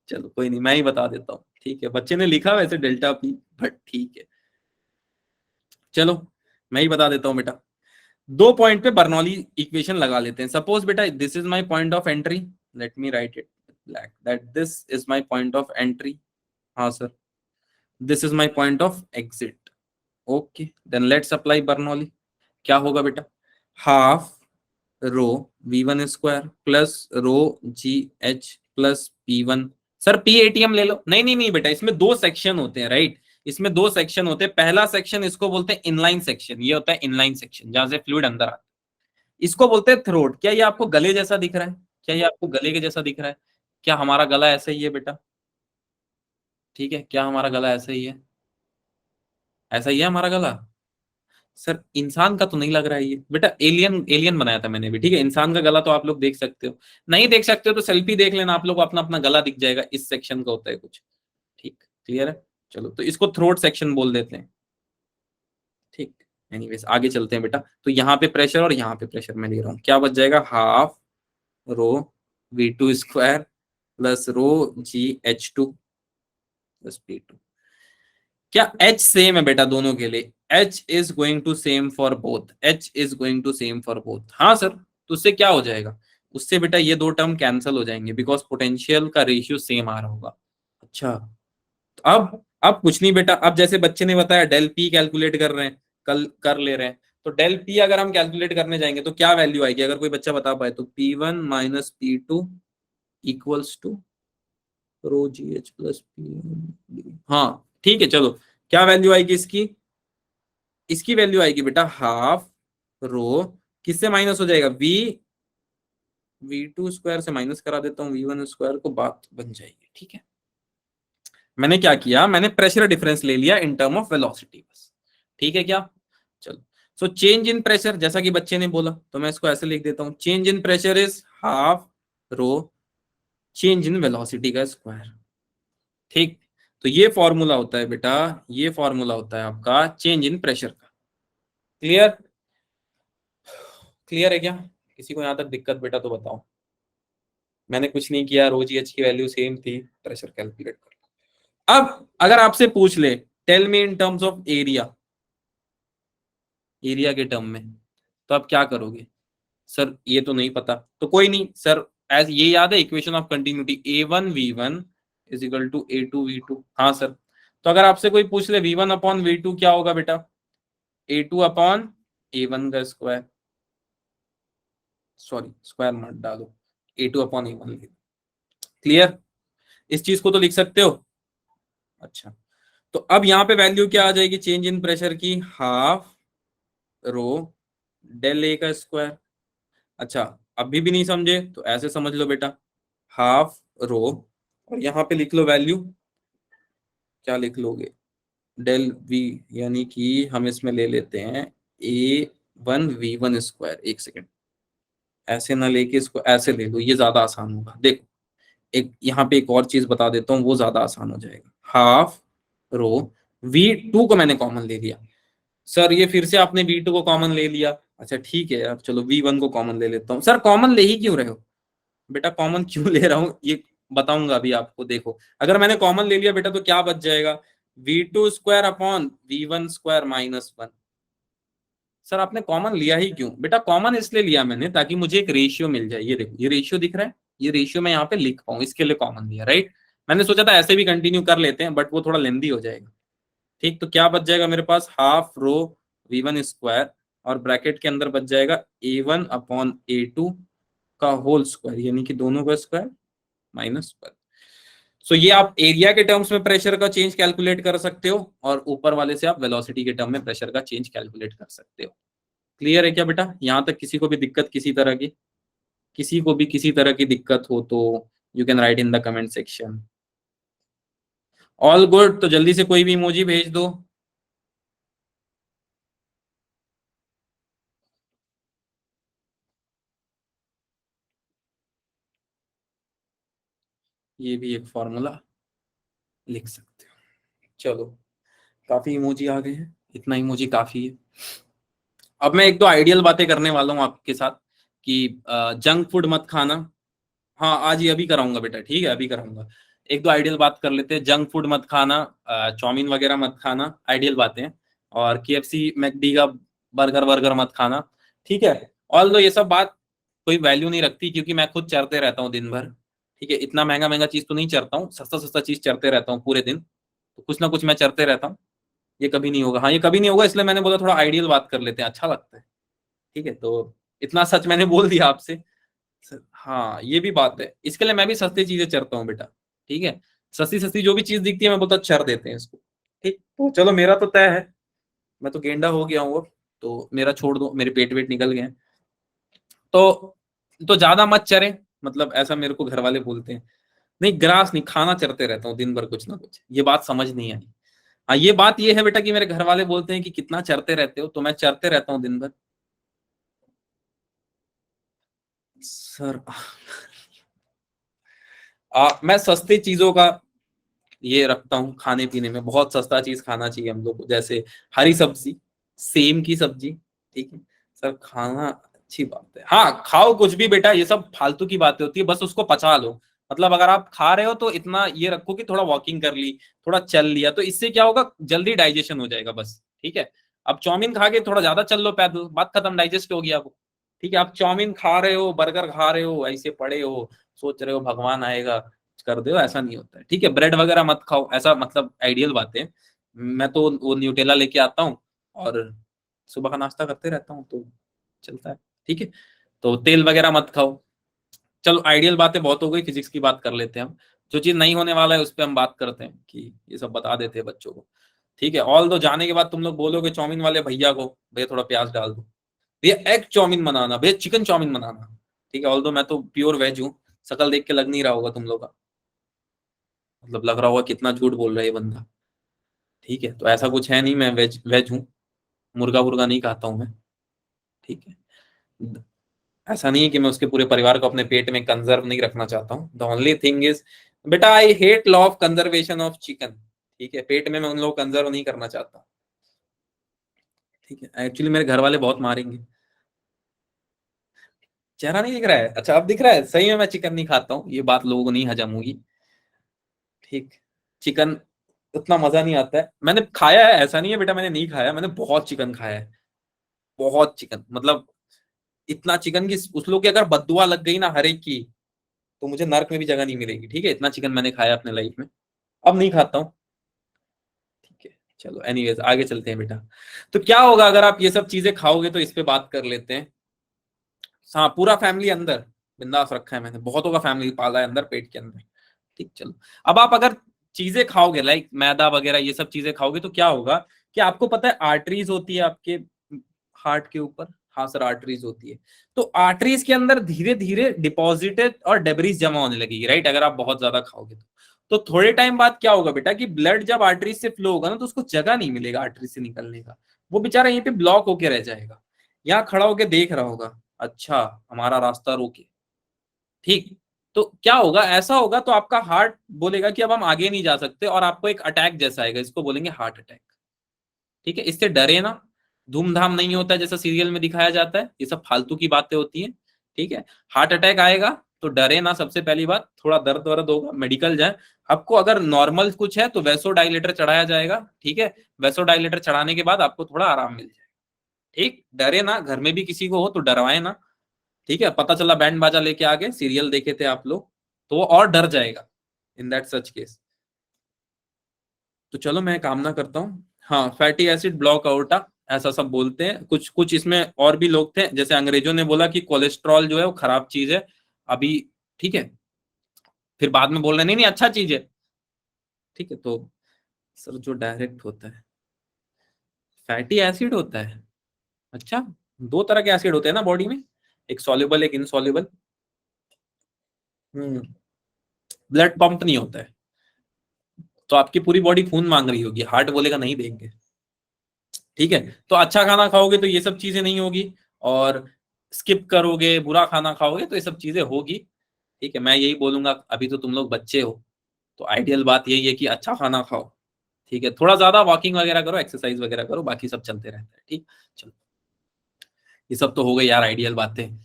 चलो कोई नहीं, मैं ही बता देता हूँ। ठीक है, बच्चे ने लिखा वैसे डेल्टा पी, बट ठीक है, चलो मैं ही बता देता हूँ बेटा। दो पॉइंट पे बर्नौली इक्वेशन लगा लेते हैं। सपोज बेटा this is my point of entry, let me write it like that, this is my point of entry. हाँ sir, this is my point of exit. Okay, then let's apply Bernoulli. क्या होगा बेटा, half rho we one square plus rho ji h plus P one. Sir P ATM ले लो। नहीं नहीं नहीं बेटा, इसमें दो सेक्शन होते हैं, राइट। इसमें दो सेक्शन होते हैं। पहला सेक्शन इसको बोलते हैं इनलाइन सेक्शन, ये होता है इनलाइन सेक्शन जहां से फ्लूइड अंदर आता है। इसको बोलते हैं थ्रोट। क्या ये आपको गले जैसा दिख रहा है? क्या ये आपको गले के जैसा दिख रहा है? क्या हमारा गला ऐसा ही है बेटा? ठीक है, क्या हमारा गला ऐसा ही है? ऐसा ही है हमारा गला। सर इंसान का तो नहीं लग रहा है ये बेटा, एलियन एलियन बनाया था मैंने भी। ठीक है, इंसान का गला तो आप लोग देख सकते हो। नहीं देख सकते हो तो सेल्फी देख लेना, आप लोग को अपना अपना गला दिख जाएगा। इस सेक्शन का होता है कुछ। ठीक, क्लियर है। चलो तो इसको थ्रोट सेक्शन बोल देते हैं। ठीक, एनीवेज आगे चलते हैं बेटा। तो यहाँ पे प्रेशर और यहाँ पे प्रेशर मैं ले रहा हूँ, क्या बच जाएगा, half rho we two square plus rho ji H two plus P two. क्या H सेम है बेटा दोनों के लिए? H is going to same for both, H is going to same for both. हाँ सर, तो उससे क्या हो जाएगा, उससे बेटा ये दो टर्म कैंसिल हो जाएंगे बिकॉज पोटेंशियल का रेशियो सेम आ रहा होगा। अच्छा, तो अब कुछ नहीं बेटा, अब जैसे बच्चे ने बताया डेल पी कैलकुलेट कर रहे हैं, कल कर ले रहे हैं, तो डेल पी अगर हम कैलकुलेट करने जाएंगे तो क्या वैल्यू आएगी, अगर कोई बच्चा बता पाए तो, p one minus p two equals to rho ji h plus p. हाँ ठीक है, चलो क्या वैल्यू आएगी इसकी? इसकी वैल्यू आएगी बेटा हाफ रो, किससे माइनस हो जाएगा, वी वी टू स्क्वायर से माइनस करा देता हूँ वी वन स्क्वायर को, बात बन जाएगी। ठीक है, मैंने क्या किया, मैंने प्रेशर डिफरेंस ले लिया इन टर्म ऑफ वेलोसिटी बस। ठीक है क्या, चलो। सो चेंज इन प्रेशर, जैसा कि बच्चे ने बोला तो मैं इसको ऐसे लिख देता हूँ, change in pressure is half rho change in velocity का स्क्वायर। ठीक, तो ये फॉर्मूला होता है बेटा, ये फॉर्मूला होता है आपका चेंज इन प्रेशर का। क्लियर? क्लियर है क्या? किसी को यहां तक दिक्कत बेटा तो बताओ। मैंने कुछ नहीं किया, रो जी एच की वैल्यू सेम थी, प्रेशर कैलकुलेट कर। अब अगर आपसे पूछ ले tell me in terms of area, area के टर्म में, तो आप क्या करोगे? सर ये तो नहीं पता, तो कोई नहीं सर, एज ये याद है equation of continuity, A one v one is equal to A two v two. हाँ सर, तो अगर आपसे कोई पूछ ले v one upon v two क्या होगा बेटा, A two upon A one का स्क्वायर, सॉरी स्क्वायर मत डालो, A two upon A one. Clear? इस चीज को तो लिख सकते हो। अच्छा, तो अब यहाँ पे वैल्यू क्या आ जाएगी चेंज इन प्रेशर की, हाफ रो डेल ए का स्क्वायर। अच्छा, अभी भी नहीं समझे तो ऐसे समझ लो बेटा, हाफ रो और यहाँ पे लिख लो वैल्यू, क्या लिख लोगे, डेल वी, यानी कि हम इसमें ले लेते हैं ए वन वी वन स्क्वायर। एक सेकेंड, ऐसे ना लेके इसको ऐसे ले लो, ये ज्यादा आसान होगा। देखो एक यहाँ पे एक और चीज बता देता हूँ, वो ज्यादा आसान हो जाएगा। हाफ रो वी टू को मैंने कॉमन ले लिया। सर ये फिर से आपने वी टू को कॉमन ले लिया। अच्छा ठीक है यार, चलो वी वन को कॉमन ले लेता हूँ। सर कॉमन ले ही क्यों रहे हो बेटा, कॉमन क्यों ले रहा हूँ ये बताऊंगा अभी आपको। देखो अगर मैंने कॉमन ले लिया बेटा तो क्या बच जाएगा, v two square upon v one square minus one. Sir आपने कॉमन लिया ही क्यों बेटा? कॉमन इसलिए लिया मैंने ताकि मुझे एक रेशियो मिल जाए। ये देखो ये रेशियो दिख रहा है, ये रेशियो मैं यहाँ पे लिख पाऊँ, इसके लिए कॉमन लिया, राइट। मैंने सोचा था ऐसे भी कंटिन्यू कर लेते हैं बट वो थोड़ा लेंदी हो जाएगा। ठीक, तो क्या बच जाएगा मेरे पास, half rho we one square और ब्रैकेट के अंदर बच जाएगा A one upon A two का होल स्क्वायर, यानी कि दोनों का स्क्वायर माइनस वन। सो ये आप एरिया के टर्म्स में प्रेशर का चेंज कैलकुलेट कर सकते हो और ऊपर वाले से आप वेलोसिटी के टर्म में प्रेशर का चेंज कैलकुलेट कर सकते हो। क्लियर है क्या बेटा? यहां तक किसी को भी दिक्कत किसी तरह की, किसी को भी किसी तरह की दिक्कत हो तो you can write in the comment section. All good, तो जल्दी से कोई भी इमोजी भेज दो। ये भी एक फॉर्मूला लिख सकते हो। चलो काफी इमोजी आ गए हैं, इतना इमोजी काफी है। अब मैं एक दो आइडियल बातें करने वाला हूँ आपके साथ कि जंक फूड मत खाना। हाँ आज ही अभी कराऊंगा बेटा, ठीक है अभी कराऊंगा। एक दो आइडियल बात कर लेते हैं। जंक फूड मत खाना, चाउमीन वगैरह मत खाना, आइडियल बातें हैं। और केएफसी मैकडी का बर्गर वर्गर मत खाना, ठीक है। ऑल ये सब बात कोई वैल्यू नहीं रखती, क्योंकि मैं खुद चरते रहता हूँ दिन भर, ठीक है। इतना महंगा महंगा चीज तो नहीं चरता हूँ, सस्ता सस्ता चीज चरते रहता हूँ पूरे दिन, तो कुछ ना कुछ मैं चरते रहता हूँ। ये कभी नहीं होगा, हाँ ये कभी नहीं होगा, इसलिए मैंने बोला थोड़ा आइडियल बात कर लेते हैं, अच्छा लगता है, ठीक है। तो इतना सच मैंने बोल दिया आपसे। हाँ ये भी बात है, इसके लिए मैं भी सस्ती चीजें चरता हूँ बेटा, ठीक है। सस्ती सस्ती जो भी चीज दिखती है मैं बोलता चर देते हैं इसको, ठीक। तो चलो मेरा तो तय है, मैं तो गेंडा हो गया हूँ, तो मेरा छोड़ दो, मेरे पेट वेट निकल गए हैं। तो ज्यादा मत चरे, मतलब ऐसा मेरे को घर वाले बोलते हैं। नहीं ग्रास नहीं खाना, चरते रहता हूँ दिन भर कुछ ना कुछ, ये बात समझ नहीं आई। हाँ ये बात ये है बेटा कि मेरे घर वाले बोलते हैं कि कितना चरते रहते हो, तो मैं चरते रहता हूँ दिन भर सर। मैं सस्ती चीजों का ये रखता हूँ खाने पीने में, बहुत सस्ता चीज खाना चाहिए हम लोग को, जैसे हरी सब्जी, सेम की सब्जी, ठीक है सर, खाना अच्छी बात है। हाँ खाओ कुछ भी बेटा, ये सब फालतू की बातें होती है, बस उसको पचा लो। मतलब अगर आप खा रहे हो तो इतना ये रखो कि थोड़ा वॉकिंग कर ली, थोड़ा चल लिया, तो इससे क्या होगा, जल्दी डाइजेशन हो जाएगा बस, ठीक है। अब चाउमीन खा के थोड़ा ज्यादा चल लो पैदल, बात खत्म, डाइजेस्ट हो गया वो, ठीक है। आप चाउमीन खा रहे हो, बर्गर खा रहे हो, ऐसे पड़े हो, सोच रहे हो भगवान आएगा, कर दो, ऐसा नहीं होता है, ठीक है। ब्रेड वगैरह मत खाओ, ऐसा मतलब आइडियल बात है। मैं तो वो न्यूटेला लेके आता हूँ और सुबह का नाश्ता करते रहता हूँ, तो चलता है, ठीक है। तो तेल वगैरह मत खाओ। चलो आइडियल बातें बहुत हो गई, फिजिक्स की बात कर लेते हैं हम। जो चीज नहीं होने वाला है उस पर हम बात करते हैं, कि ये सब बता देते हैं बच्चों को, ठीक है। ऑल दो जाने के बाद तुम लोग बोलोगे चाउमीन वाले भैया को, भैया थोड़ा प्याज डाल दो, भैया एग चाउमीन बनाना, भैया चिकन चाउमीन बनाना, ठीक है। ऑल दो मैं तो प्योर वेज हूँ, शकल देख के लग नहीं रहा होगा तुम लोग का, मतलब लग रहा होगा कितना झूठ बोल रहा है ये बंदा, ठीक है। तो ऐसा कुछ है नहीं, मैं वेज वेज हूँ, मुर्गा वुर्गा नहीं खाता हूँ मैं, ठीक है। ऐसा नहीं है कि मैं उसके पूरे परिवार को अपने पेट में कंजर्व नहीं रखना चाहता हूँ। द ओनली थिंग इज बेटा, I hate law of conservation of chicken, ठीक है। पेट में मैं उन लोग कंजर्व नहीं करना चाहता, ठीक है। एक्चुअली मेरे घर वाले बहुत मारेंगे। चेहरा नहीं दिख रहा है, अच्छा अब दिख रहा है, सही में मैं चिकन नहीं खाता हूँ, ये बात लोगों को नहीं हजम होगी, ठीक। चिकन उतना मजा नहीं आता है, मैंने खाया है, ऐसा नहीं है बेटा मैंने नहीं खाया, मैंने बहुत चिकन खाया है, बहुत चिकन, मतलब इतना चिकन की उस लोग की अगर बददुआ लग गई ना हर एक की, तो मुझे नर्क में भी जगह नहीं मिलेगी, ठीक है। इतना चिकन मैंने खाया अपने लाइफ में, अब नहीं खाता हूँ, ठीक है। चलो एनीवेज आगे चलते हैं बेटा। तो क्या होगा अगर आप ये सब चीजें खाओगे, तो इस पे बात कर लेते हैं। हाँ पूरा फैमिली अंदर बिंदास रखा है मैंने, बहुतों का फैमिली पाला है अंदर पेट के अंदर, ठीक। चलो अब आप अगर चीजें खाओगे लाइक मैदा वगैरह ये सब चीजें खाओगे, तो क्या होगा कि आपको पता है आर्टरीज होती है आपके हार्ट के ऊपर, हाँ सर आर्टरीज होती है। तो आर्टरीज के अंदर धीरे धीरे डिपॉजिटेड और डेब्रीज जमा होने लगेगी, राइट, अगर आप बहुत ज्यादा खाओगे तो थोड़े टाइम बाद क्या होगा बेटा कि ब्लड जब आर्टरीज से फ्लो होगा ना, तो उसको जगह नहीं मिलेगा आर्टरी से निकलने का, वो बेचारा यहीं पे ब्लॉक होके रह जाएगा, यहाँ खड़ा होके देख रहा होगा, अच्छा हमारा रास्ता रोके, ठीक। तो क्या होगा, ऐसा होगा तो आपका हार्ट बोलेगा कि अब हम आगे नहीं जा सकते, और आपको एक अटैक जैसा आएगा, इसको बोलेंगे हार्ट अटैक, ठीक है। इससे डरे ना, धूमधाम नहीं होता है जैसा सीरियल में दिखाया जाता है, ये सब फालतू की बातें होती हैं, ठीक है। हार्ट अटैक आएगा तो डरे ना, सबसे पहली बात, थोड़ा दर्द वर्द होगा, मेडिकल जाए। आपको अगर नॉर्मल कुछ है तो वैसो डायलेटर चढ़ाया जाएगा, ठीक है। वैसो डायलेटर चढ़ाने के बाद आपको थोड़ा आराम मिल जाएगा, ठीक। डरे ना, घर में भी किसी को हो तो डरवाए ना, ठीक है। पता चला बैंड बाजा लेके आ गए, सीरियल देखे थे आप लोग, तो वो और डर जाएगा इन दैट सच केस। तो चलो मैं कामना करता हूँ, हाँ फैटी एसिड ब्लॉक आउटा, ऐसा सब बोलते हैं। कुछ कुछ इसमें और भी लोग थे, जैसे अंग्रेजों ने बोला कि कोलेस्ट्रॉल जो है वो खराब चीज है अभी, ठीक है। फिर बाद में बोल रहे नहीं नहीं अच्छा चीज है, ठीक है। तो सर जो डायरेक्ट होता है फैटी एसिड होता है, अच्छा दो तरह के एसिड होते हैं ना बॉडी में, एक सॉल्युबल एक इनसॉल्युबल। हम्म, ब्लड पंप नहीं होता है, तो आपकी पूरी बॉडी खून मांग रही होगी, हार्ट बोलेगा नहीं देंगे, ठीक है। तो अच्छा खाना खाओगे तो ये सब चीजें नहीं होगी, और स्किप करोगे बुरा खाना खाओगे तो ये सब चीजें होगी, ठीक है। मैं यही बोलूंगा, अभी तो तुम लोग बच्चे हो, तो आइडियल बात यही है कि अच्छा खाना खाओ, ठीक है। थोड़ा ज्यादा वॉकिंग वगैरह करो, एक्सरसाइज वगैरह करो, बाकी सब चलते रहता है, ठीक। चलो ये सब तो हो गई यार आइडियल बातें,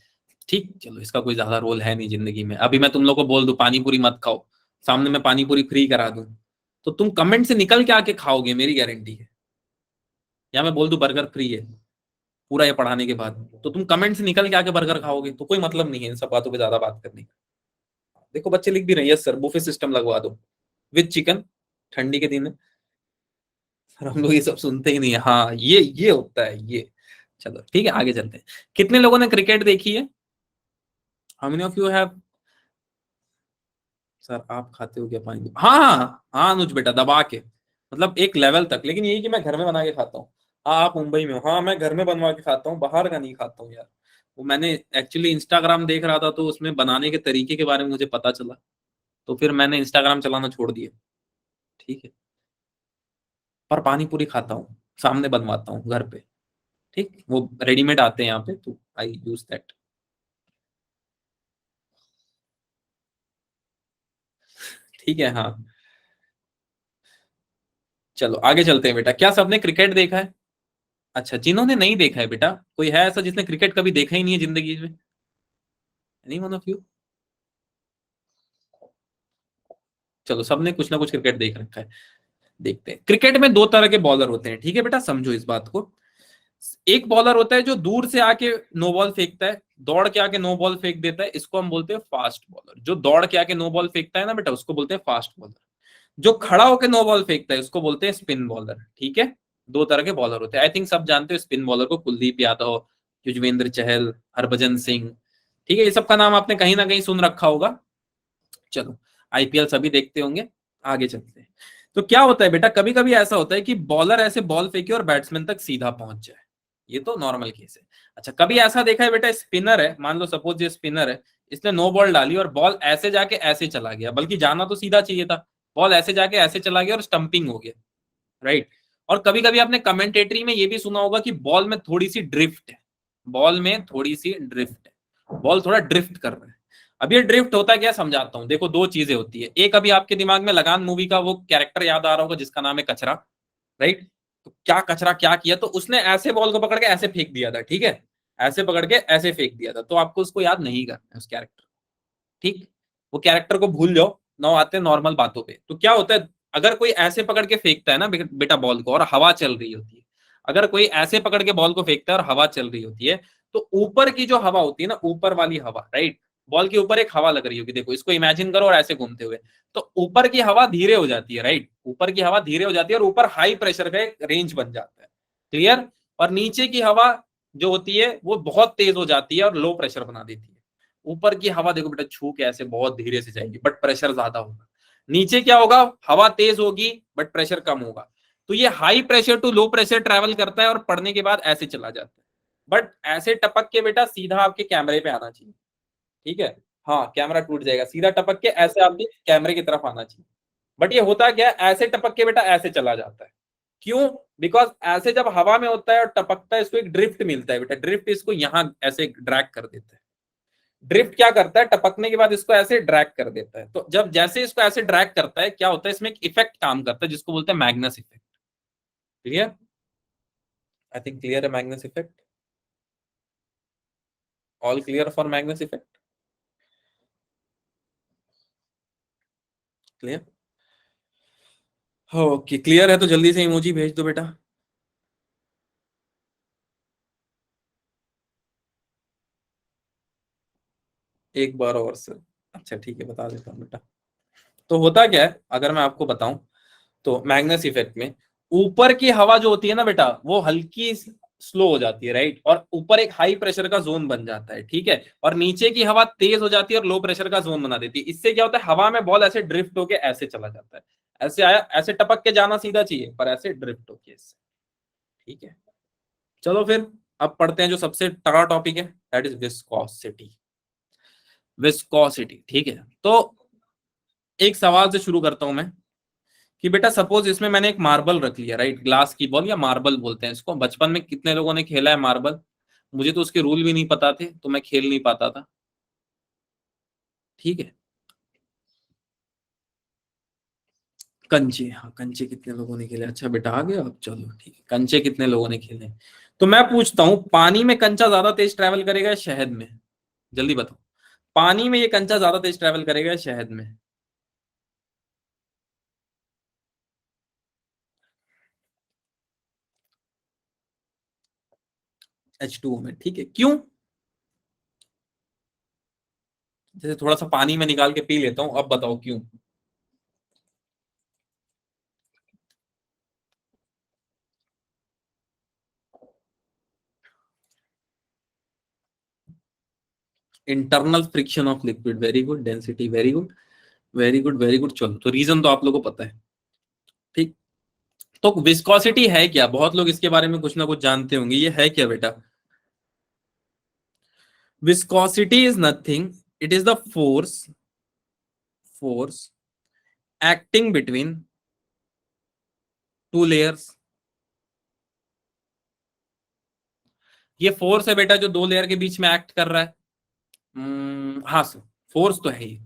ठीक, चलो इसका कोई ज्यादा रोल है नहीं जिंदगी में। अभी मैं तुम लोग को बोल दूं पानी पूरी मत खाओ, सामने मैं पानी पूरी फ्री करा दूं, तो तुम कमेंट से निकल के आके खाओगे, मेरी गारंटी है। या मैं बोल दूं बर्गर फ्री है पूरा ये पढ़ाने के बाद, तो तुम कमेंट से निकल के आके बर्गर खाओगे, तो कोई मतलब नहीं है इन सब बातों पे ज्यादा बात करने का। देखो बच्चे लिख भी रहे हैं, यस सर बुफे सिस्टम लगवा दो विद चिकन, ठंडी के दिन है। सर हम लोग ये सब सुनते ही नहीं है। हाँ ये होता है ये। चलो ठीक है आगे चलते हैं। कितने लोगों ने क्रिकेट देखी है? How many of you have? Sir आप खाते हो क्या पानी? हाँ हाँ हाँ अनुज बेटा दबा के, मतलब एक लेवल तक, लेकिन यही कि मैं घर में बना के खाता हूँ। हाँ आप मुंबई में हो, हाँ मैं घर में बनवा के खाता हूँ, बाहर का नहीं खाता हूँ यार। वो मैंने एक्चुअली इंस्टाग्राम देख रहा था तो उसमें बनाने के तरीके के बारे में मुझे पता चला, तो फिर मैंने इंस्टाग्राम चलाना छोड़ दिया। ठीक है, पर पानी पूरी खाता हूँ, सामने बनवाता हूँ घर पे। ठीक, वो रेडीमेड आते हैं यहाँ पे, तो आई यूज दैट। ठीक है हाँ। चलो आगे चलते हैं बेटा। क्या सबने क्रिकेट देखा है? अच्छा, जिन्होंने नहीं देखा है बेटा, कोई है ऐसा जिसने क्रिकेट कभी देखा ही नहीं है जिंदगी में? Any one of you? चलो सबने कुछ ना कुछ क्रिकेट देख रखा है। देखते हैं, क्रिकेट में दो तरह के बॉलर होते हैं, ठीक है बेटा समझो इस बात को। एक बॉलर होता है जो दूर से आके नो बॉल फेंकता है, दौड़ के आके नो बॉल फेंक देता है, इसको हम बोलते हैं फास्ट बॉलर। जो दौड़ के आके नो बॉल फेंकता है ना बेटा, उसको बोलते हैं फास्ट बॉलर। जो खड़ा होकर नो बॉल फेंकता है उसको बोलते हैं स्पिन बॉलर। ठीक है, दो तरह के बॉलर होते हैं। आई थिंक सब जानते हो स्पिन बॉलर को, कुलदीप यादव, युजवेंद्र चहल, हरभजन सिंह। ठीक है, ये सब का नाम आपने कहीं ना कहीं सुन रखा होगा। चलो, आईपीएल सभी देखते होंगे। आगे चलते हैं। तो क्या होता है बेटा, कभी कभी ऐसा होता है कि बॉलर ऐसे बॉल फेंके और बैट्समैन तक सीधा पहुंच जाए, ये तो नॉर्मल केस है। अच्छा, कभी ऐसा देखा है बेटा, स्पिनर है, मान लो सपोज ये स्पिनर है, इसने नो बॉल डाली और बॉल ऐसे जाके ऐसे चला गया, बल्कि जाना तो सीधा चाहिए था, बॉल ऐसे जाके ऐसे चला गया और स्टंपिंग हो गया, राइट। और कभी कभी आपने कमेंटेटरी में ये भी सुना होगा कि बॉल में थोड़ी सी ड्रिफ्ट है, बॉल में थोड़ी सी ड्रिफ्ट है, बॉल थोड़ा ड्रिफ्ट कर रहा है। अब ये ड्रिफ्ट होता है क्या, समझाता हूं। देखो दो चीजें होती है, एक अभी आपके दिमाग में लगान मूवी का वो कैरेक्टर याद आ रहा होगा जिसका नाम है कचरा, राइट। तो क्या कचरा क्या किया, तो उसने ऐसे बॉल को पकड़ के ऐसे फेंक दिया था, ठीक है, ऐसे पकड़ के ऐसे फेंक दिया था, तो आपको उसको याद नहीं करना है उस कैरेक्टर। ठीक, वो कैरेक्टर को भूल जाओ, नाउ आते हैं नॉर्मल बातों पे। तो क्या होता है, अगर कोई ऐसे पकड़ के फेंकता है ना बेटा बॉल को, और हवा चल रही होती है, अगर कोई ऐसे पकड़ के बॉल को फेंकता है और हवा चल रही होती है, तो ऊपर की जो हवा होती है ना, ऊपर वाली हवा, राइट, बॉल के ऊपर एक हवा लग रही होगी, देखो इसको इमेजिन करो, और ऐसे घूमते हुए, तो ऊपर की हवा धीरे हो जाती है, राइट, ऊपर की हवा धीरे हो जाती है और ऊपर हाई प्रेशर का एक रेंज बन जाता है, क्लियर। और नीचे की हवा जो होती है वो बहुत तेज हो जाती है और लो प्रेशर बना देती है। ऊपर की हवा देखो बेटा छू के ऐसे बहुत धीरे से जाएगी, बट प्रेशर ज्यादा होगा। नीचे क्या होगा, हवा तेज होगी बट प्रेशर कम होगा। तो ये high pressure to low pressure travel करता है और पड़ने के बाद ऐसे चला जाता है, बट ऐसे टपक के बेटा सीधा आपके कैमरे पे आना चाहिए, ठीक है। हाँ कैमरा टूट जाएगा, सीधा टपक के ऐसे आपके कैमरे की तरफ आना चाहिए। बट ये होता क्या है, ऐसे टपक के बेटा ऐसे चला जाता है। क्यों? बिकॉज ऐसे जब हवा में होता है और टपकता है, इसको एक ड्रिफ्ट मिलता है बेटा, ड्रिफ्ट इसको यहां ऐसे ड्रैग कर देता है। ड्रिफ्ट क्या करता है, टपकने के बाद इसको ऐसे ड्रैग कर देता है, तो जब जैसे इसको ऐसे ड्रैग करता है, क्या होता है, इसमें एक इफेक्ट काम करता है जिसको बोलते हैं Magnus effect. Clear? I think clear है Magnus effect. All clear for Magnus effect? Clear? Okay clear है तो जल्दी से इमोजी भेज दो बेटा। एक बार और सर। अच्छा ठीक है बता देता हूँ बेटा। तो होता क्या है, अगर मैं आपको बताऊं, तो मैग्नस इफेक्ट में ऊपर की हवा जो होती है ना बेटा, वो हल्की स्लो हो जाती है, राइट, और ऊपर एक हाई प्रेशर का जोन बन जाता है, ठीक है, और नीचे की हवा तेज हो जाती है और लो प्रेशर का जोन बना देती है। इससे क्या होता है, हवा में बॉल ऐसे ड्रिफ्ट होके ऐसे चला जाता है, ऐसे आया, ऐसे टपक के जाना सीधा चाहिए, पर ऐसे ड्रिफ्ट होके इससे। ठीक है, चलो फिर अब पढ़ते हैं जो सबसे तगड़ा टॉपिक है, दैट इज विस्कोसिटी। विस्कोसिटी, ठीक है। तो एक सवाल से शुरू करता हूं मैं, कि बेटा सपोज इसमें मैंने एक मार्बल रख लिया, राइट, ग्लास की बॉल या मार्बल बोलते हैं इसको। बचपन में कितने लोगों ने खेला है मार्बल? मुझे तो उसके रूल भी नहीं पता थे, तो मैं खेल नहीं पाता था। ठीक है, कंचे, हाँ कंचे कितने लोगों ने खेले? अच्छा बेटा आ गए अब, चलो ठीक है, कंचे कितने लोगों ने खेले? तो मैं पूछता हूँ, पानी में कंचा ज्यादा तेज ट्रेवल करेगा या शहद में? जल्दी बताओ, पानी में ये कंचा ज्यादा तेज ट्रेवल करेगा या शहद में? H2O में, ठीक है, क्यों? जैसे थोड़ा सा पानी में निकाल के पी लेता हूं, अब बताओ क्यों? Internal friction of liquid, very good, density, very good, very good, very good. चलो, तो रीजन तो आप लोगों को पता है, ठीक। तो विस्कोसिटी है क्या? बहुत लोग इसके बारे में कुछ ना कुछ जानते होंगे, ये है क्या बेटा? Viscosity is nothing, it is the force acting between two layers. ये फोर्स है बेटा जो दो लेयर के बीच में एक्ट कर रहा है। हाँ सर, फोर्स तो है ही।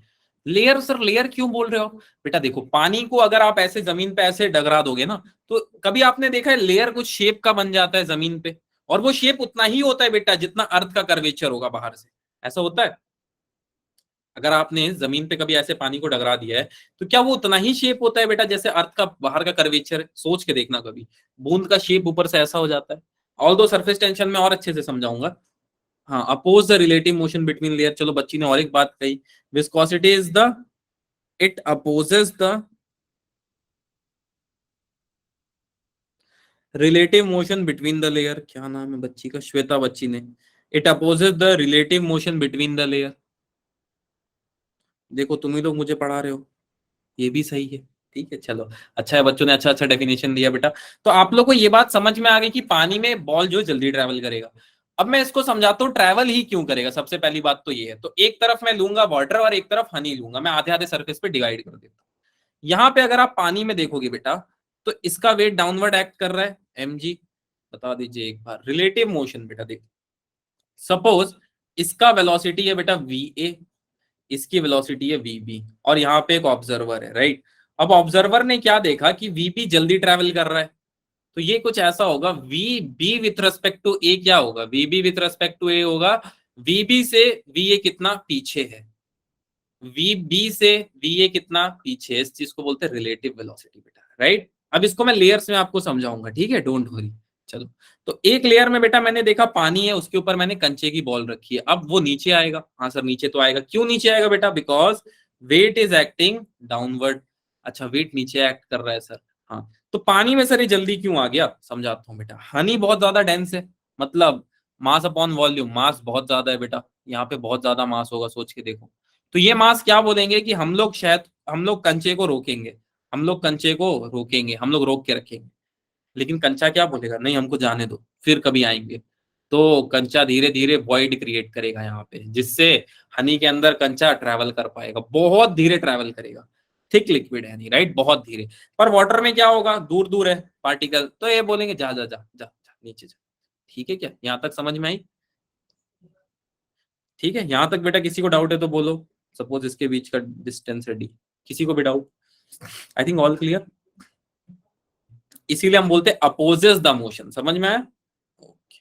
लेयर सर, लेयर क्यों बोल रहे हो बेटा? देखो, पानी को अगर आप ऐसे जमीन पे ऐसे डगरा दोगे ना, तो कभी आपने देखा है लेयर कुछ शेप का बन जाता है जमीन पे, और वो शेप उतना ही होता है बेटा जितना अर्थ का कर्वेचर होगा बाहर से। ऐसा होता है? अगर आपने जमीन पे कभी ऐसे पानी को डगरा दिया है, तो क्या वो उतना ही शेप होता है बेटा जैसे अर्थ का बाहर का कर्वेचर है? सोच के देखना कभी, बूंद का शेप ऊपर से ऐसा हो जाता है। ऑल दो सरफेस टेंशन में और अच्छे से समझाऊंगा। हाँ, oppose the relative motion between layer. चलो, बच्ची ने और एक बात कही, viscosity is the, it opposes the relative motion between the layer. क्या नाम है बच्ची का? श्वेता बच्ची ने। It opposes the relative motion between the layer. देखो, तुम ही लोग मुझे पढ़ा रहे हो, ये भी सही है, ठीक है। चलो, अच्छा है, बच्चों ने अच्छा अच्छा डेफिनेशन दिया बेटा। तो आप लोग को ये बात समझ में आ गई कि पानी में बॉल जो जल्दी ट्रैवल करेगा। अब मैं इसको समझाता हूँ ट्रैवल ही क्यों करेगा। सबसे पहली बात तो ये है, तो एक तरफ मैं लूंगा वाटर और एक तरफ हनी लूंगा, मैं आधे आधे सरफेस पे डिवाइड कर देता हूँ। यहाँ पे अगर आप पानी में देखोगे बेटा, तो इसका वेट डाउनवर्ड एक्ट कर रहा है, mg। बता दीजिए एक बार, रिलेटिव मोशन बेटा देखो, सपोज इसका वेलोसिटी है बेटा va, इसकी वेलोसिटी है vb, और यहाँ पे एक ऑब्जर्वर है, राइट। अब ऑब्जर्वर ने क्या देखा कि vb जल्दी ट्रैवल कर रहा है, तो ये कुछ ऐसा होगा, vb with respect to a क्या होगा? vb with respect to a होगा vb से va कितना पीछे है, vb से va कितना पीछे है। इस चीज को बोलते हैं रिलेटिव वेलोसिटी बेटा, राइट। अब इसको मैं लेयर्स में आपको समझाऊंगा, ठीक है, डोंट वरी। चलो, तो एक लेयर में बेटा मैंने देखा पानी है, उसके ऊपर मैंने कंचे की बॉल रखी है, अब वो नीचे आएगा। हाँ सर, नीचे तो आएगा, क्यों नीचे आएगा बेटा? Because weight is acting downward. अच्छा, वेट नीचे एक्ट कर रहा है सर। हाँ, तो पानी में सर ये जल्दी क्यों आ गया, समझाता हूँ बेटा। हनी बहुत ज्यादा डेंस है, मतलब मास अपॉन वॉल्यूम, मास बहुत ज्यादा है बेटा, यहाँ पे बहुत ज्यादा मास होगा, सोच के देखो। तो ये मास क्या बोलेंगे कि हम लोग शायद, हम लोग कंचे को रोकेंगे, हम लोग कंचे को रोकेंगे, हम लोग रोक के रखेंगे। लेकिन कंचा क्या बोलेगा? नहीं, हमको जाने दो, फिर कभी आएंगे। तो कंचा धीरे धीरे वॉइड क्रिएट करेगा यहाँ पे, जिससे हनी के अंदर कंचा ट्रैवल कर पाएगा, बहुत धीरे ट्रैवल करेगा। थिक लिक्विड है हनी, राइट, बहुत धीरे। पर वाटर में क्या होगा? दूर दूर है पार्टिकल, तो ये बोलेंगे जा जा जा जा, जा नीचे जा। ठीक है क्या, यहाँ तक समझ में आई? ठीक है, यहाँ तक बेटा किसी को डाउट है तो बोलो। सपोज इसके बीच का डिस्टेंस है d, किसी को भी doubt? I think all clear. इसीलिए हम बोलते हैं अपोजेस द मोशन, समझ में आया? ओके,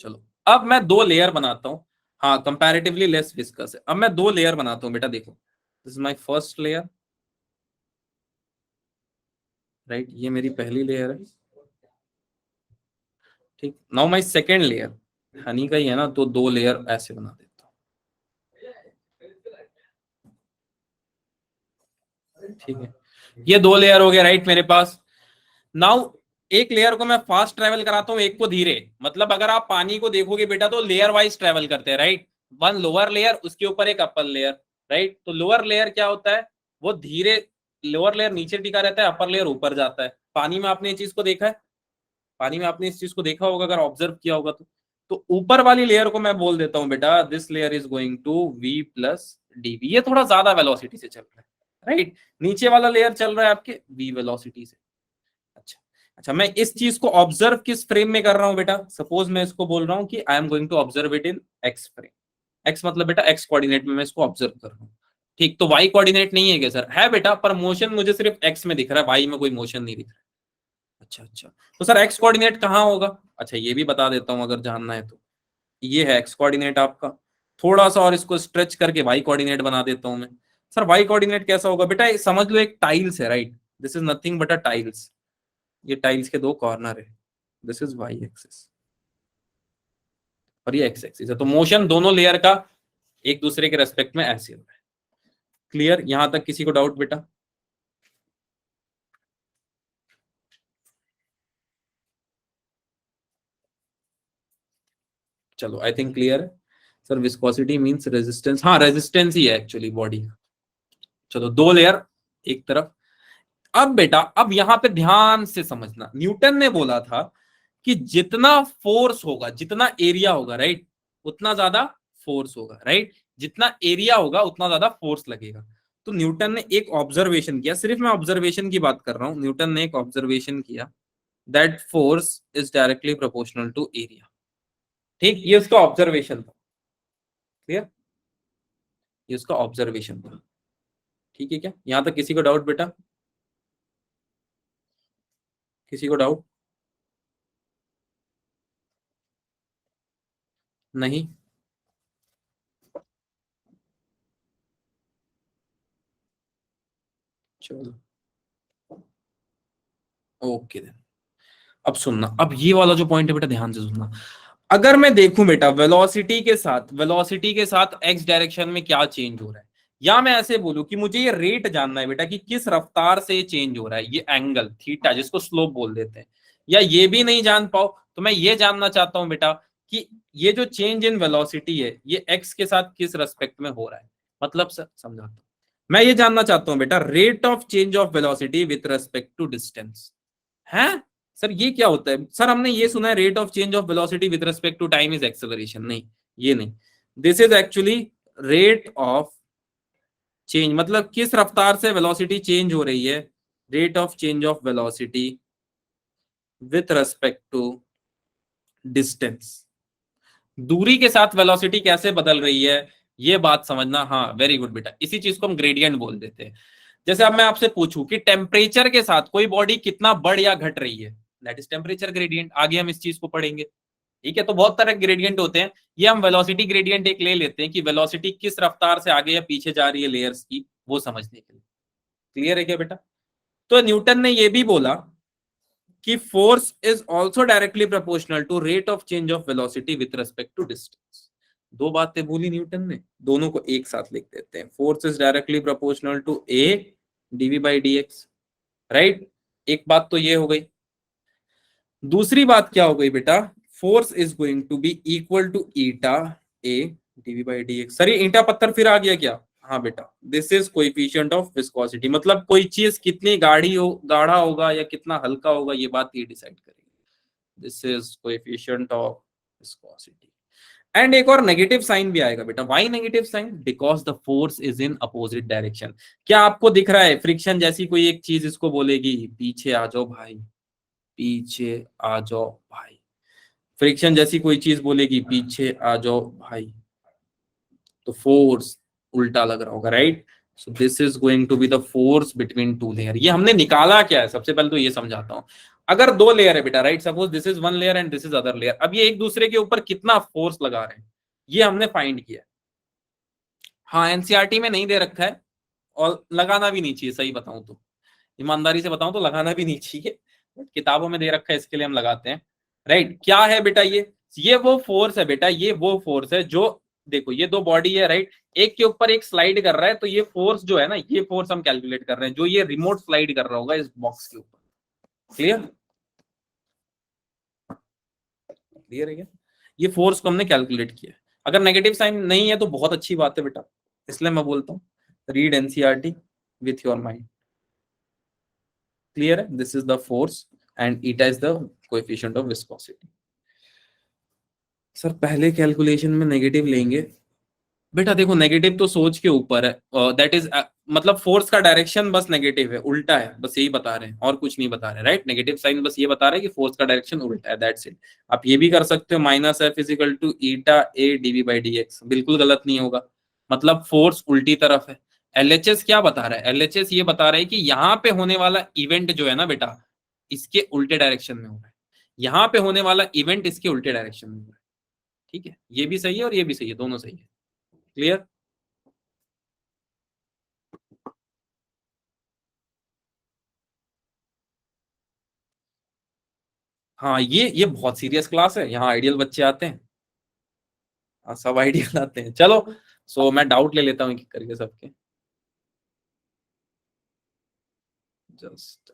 चलो, अब मैं दो लेयर बनाता हूं। हाँ, कंपैरेटिवली लेस विस्कस है। अब मैं दो लेयर बनाता हूं बेटा, देखो, this is my first layer, right, ये मेरी पहली लेयर है, ठीक। Now my second layer, Honey का ही है ना, तो दो लेयर ऐसे बना देता हूँ, ठीक है। ये दो लेयर हो गए, राइट, मेरे पास। नाउ एक लेयर को मैं फास्ट ट्रेवल कराता हूँ, एक को धीरे। मतलब अगर आप पानी को देखोगे बेटा, तो लेयर वाइज ट्रेवल करते हैं, राइट। वन लोअर लेयर, उसके ऊपर एक अपर लेयर, राइट। तो लोअर लेयर क्या होता है? वो धीरे, लोअर लेयर नीचे टिका रहता है, अपर लेयर ऊपर जाता है। पानी में आपने ये चीज को देखा है? पानी में आपने इस चीज को देखा होगा, अगर ऑब्जर्व किया होगा तो ऊपर वाली लेयर को मैं बोल देता हूँ बेटा, this layer is going to v plus dv। ये थोड़ा ज्यादा वेलोसिटी से चल रहा है, राइट। नीचे वाला लेयर चल रहा है आपके v वेलोसिटी से। अच्छा, अच्छा, मैं इस चीज को ऑब्जर्व किस फ्रेम में कर रहा हूं बेटा? सपोज मैं इसको बोल रहा हूं कि I am going to observe it in x frame. X मतलब बेटा एक्स कोऑर्डिनेट में मैं इसको ऑब्जर्व कर रहा हूं, ठीक। तो वाई कोऑर्डिनेट नहीं है क्या सर? है बेटा, पर मोशन मुझे सिर्फ एक्स में दिख रहा है, वाई में कोई मोशन नहीं दिख रहा है। अच्छा, अच्छा, तो सर एक्स कोऑर्डिनेट कहाँ होगा? अच्छा, ये भी बता देता हूं अगर जानना है तो। ये है एक्स कोऑर्डिनेट आपका, थोड़ा सा और इसको स्ट्रेच करके वाई कोऑर्डिनेट बना देता हूं मैं। सर वाई कोऑर्डिनेट कैसा होगा बेटा, समझ लो एक टाइल्स है, right, this is nothing but a tiles, ये टाइल्स के दो कॉर्नर है, दिस इज वाई एक्सिस और ये एक्स एक्सिस है, तो मोशन दोनों लेयर का एक दूसरे के रेस्पेक्ट में ऐसे हो रहा है। क्लियर, यहां तक किसी को डाउट बेटा? चलो आई थिंक क्लियर है। सर विस्कोसिटी मींस रेजिस्टेंस, हाँ रेजिस्टेंस ही है एक्चुअली बॉडी का। चलो दो लेयर एक तरफ। अब बेटा अब यहां पे ध्यान से समझना, न्यूटन ने बोला था कि जितना फोर्स होगा, जितना एरिया होगा, राइट, उतना ज्यादा फोर्स होगा, राइट, जितना एरिया होगा उतना ज्यादा फोर्स लगेगा। तो न्यूटन ने एक ऑब्जर्वेशन किया, सिर्फ मैं ऑब्जर्वेशन की बात कर रहा हूं, न्यूटन ने एक ऑब्जर्वेशन किया that force is directly proportional to area. ठीक, ये उसका ऑब्जर्वेशन था। क्लियर, ये उसका ऑब्जर्वेशन था। ठीक है क्या, यहां तक किसी को डाउट बेटा? किसी को डाउट? नहीं? चलो ओके देन। अब सुनना, अब ये वाला जो पॉइंट है बेटा ध्यान से सुनना। अगर मैं देखूं बेटा वेलोसिटी के साथ एक्स डायरेक्शन में क्या चेंज हो रहा है, या मैं ऐसे बोलूं कि मुझे ये रेट जानना है बेटा कि किस रफ्तार से चेंज हो रहा है, ये एंगल थीटा जिसको स्लोप बोल देते हैं, या ये भी नहीं जान पाओ तो मैं ये जानना चाहता हूं बेटा कि ये जो चेंज इन वेलोसिटी है ये एक्स के साथ किस रेस्पेक्ट में हो रहा है। मतलब सर समझाता हूं, मैं ये जानना चाहता हूं बेटा rate of change of velocity with respect to distance है। सर ये क्या होता है? सर हमने ये सुना है rate of change of velocity with respect to time is acceleration, नहीं ये नहीं, this is actually rate of change, मतलब किस रफ्तार से वेलोसिटी चेंज हो रही है, rate of change of velocity with respect to distance, दूरी के साथ वेलोसिटी कैसे बदल रही है, ये बात समझना। हाँ वेरी गुड बेटा, इसी चीज को हम ग्रेडियंट बोल देते हैं। जैसे अब मैं आपसे पूछूं कि टेम्परेचर के साथ कोई बॉडी कितना बढ़ या घट रही है, दैट इज टेम्परेचर ग्रेडियंट, आगे हम इस चीज को पढ़ेंगे। ठीक है, तो बहुत तरह के ग्रेडियंट होते हैं, ये हम वेलोसिटी ग्रेडियंट एक ले लेते हैं कि वेलोसिटी किस रफ्तार से आगे या पीछे जा रही है लेयर्स की, वो समझने के लिए। क्लियर है क्या बेटा? तो न्यूटन ने ये भी बोला कि force is also directly proportional to rate of change of velocity with respect to distance. दो बातें बोली न्यूटन ने, दोनों को एक साथ लिख देते हैं, force is directly proportional to A dv by d x, right, एक बात तो ये हो गई। दूसरी बात क्या हो गई बेटा, force is going to be equal to eta A dv by d x. Sir ये ईटा पत्थर फिर आ गया क्या? हाँ बेटा, this is coefficient of viscosity, मतलब कोई चीज कितनी गाढ़ा होगा या कितना हल्का होगा ये बात ये डिसाइड करेगी, this is coefficient of viscosity. And एक और नेगेटिव साइन भी आएगा बेटा, why negative sign, because the force is in opposite direction. क्या आपको दिख रहा है फ्रिक्शन जैसी कोई एक चीज इसको बोलेगी पीछे आ जाओ भाई, पीछे आ जाओ भाई, फ्रिक्शन जैसी कोई चीज बोलेगी पीछे आ जाओ भाई, तो फोर्स उल्टा लग रहा होगा, right. So this is going to be the force between two layer. ये हमने निकाला क्या है, सबसे पहले तो ये समझाता हूं। अगर दो लेयर है बेटा, right, suppose this is one layer and this is other layer, अब ये एक दूसरे के ऊपर कितना फोर्स लगा रहे हैं ये हमने फाइंड किया। हाँ एनसीईआरटी में नहीं दे रखा है और लगाना भी नहीं चाहिए, सही बताऊं तो, ईमानदारी से बताऊं तो लगाना भी नहीं चाहिए, बट किताबों में दे रखा है इसके लिए हम लगाते हैं, राइट। क्या है बेटा ये वो फोर्स है बेटा, ये वो फोर्स है जो, देखो ये दो बॉडी है, राइट, एक के ऊपर एक स्लाइड कर रहा है, तो ये फोर्स जो है ना, ये फोर्स हम कैलकुलेट कर रहे हैं, जो ये रिमोट स्लाइड कर रहा होगा इस बॉक्स के ऊपर। क्लियर, क्लियर है क्या? ये फोर्स को हमने कैलकुलेट किया है। अगर नेगेटिव साइन नहीं है तो बहुत अच्छी बात है बेटा, इसलिए मैं बोलता हूँ read NCERT with your mind. Clear है, this is the force and eta is the coefficient of viscosity. Sir पहले कैलकुलेशन में नेगेटिव लेंगे बेटा, देखो नेगेटिव तो सोच के ऊपर है, दैट इज मतलब फोर्स का डायरेक्शन बस नेगेटिव है, उल्टा है, बस यही बता रहे हैं और कुछ नहीं बता रहे, राइट। नेगेटिव साइन बस ये बता रहे हैं कि फोर्स का डायरेक्शन उल्टा है, दैट्स इट। आप ये भी कर सकते हो minus F is equal to eta A dv by d x, बिल्कुल गलत नहीं होगा, मतलब फोर्स उल्टी तरफ है। एलएचएस क्या बता रहा है, एलएचएस ये बता रहा है कि यहाँ पे होने वाला इवेंट जो है ना बेटा, इसके उल्टे डायरेक्शन में हो रहा है, यहाँ पे होने वाला इवेंट इसके उल्टे डायरेक्शन में हो रहा है। ठीक है, ये भी सही है और ये भी सही है, दोनों सही है। क्लियर? हाँ, ये बहुत सीरियस क्लास है, यहाँ आइडियल बच्चे आते हैं। हाँ, सब आइडियल आते हैं। चलो, सो मैं डाउट ले लेता हूँ एक एक करके सबके। जस्ट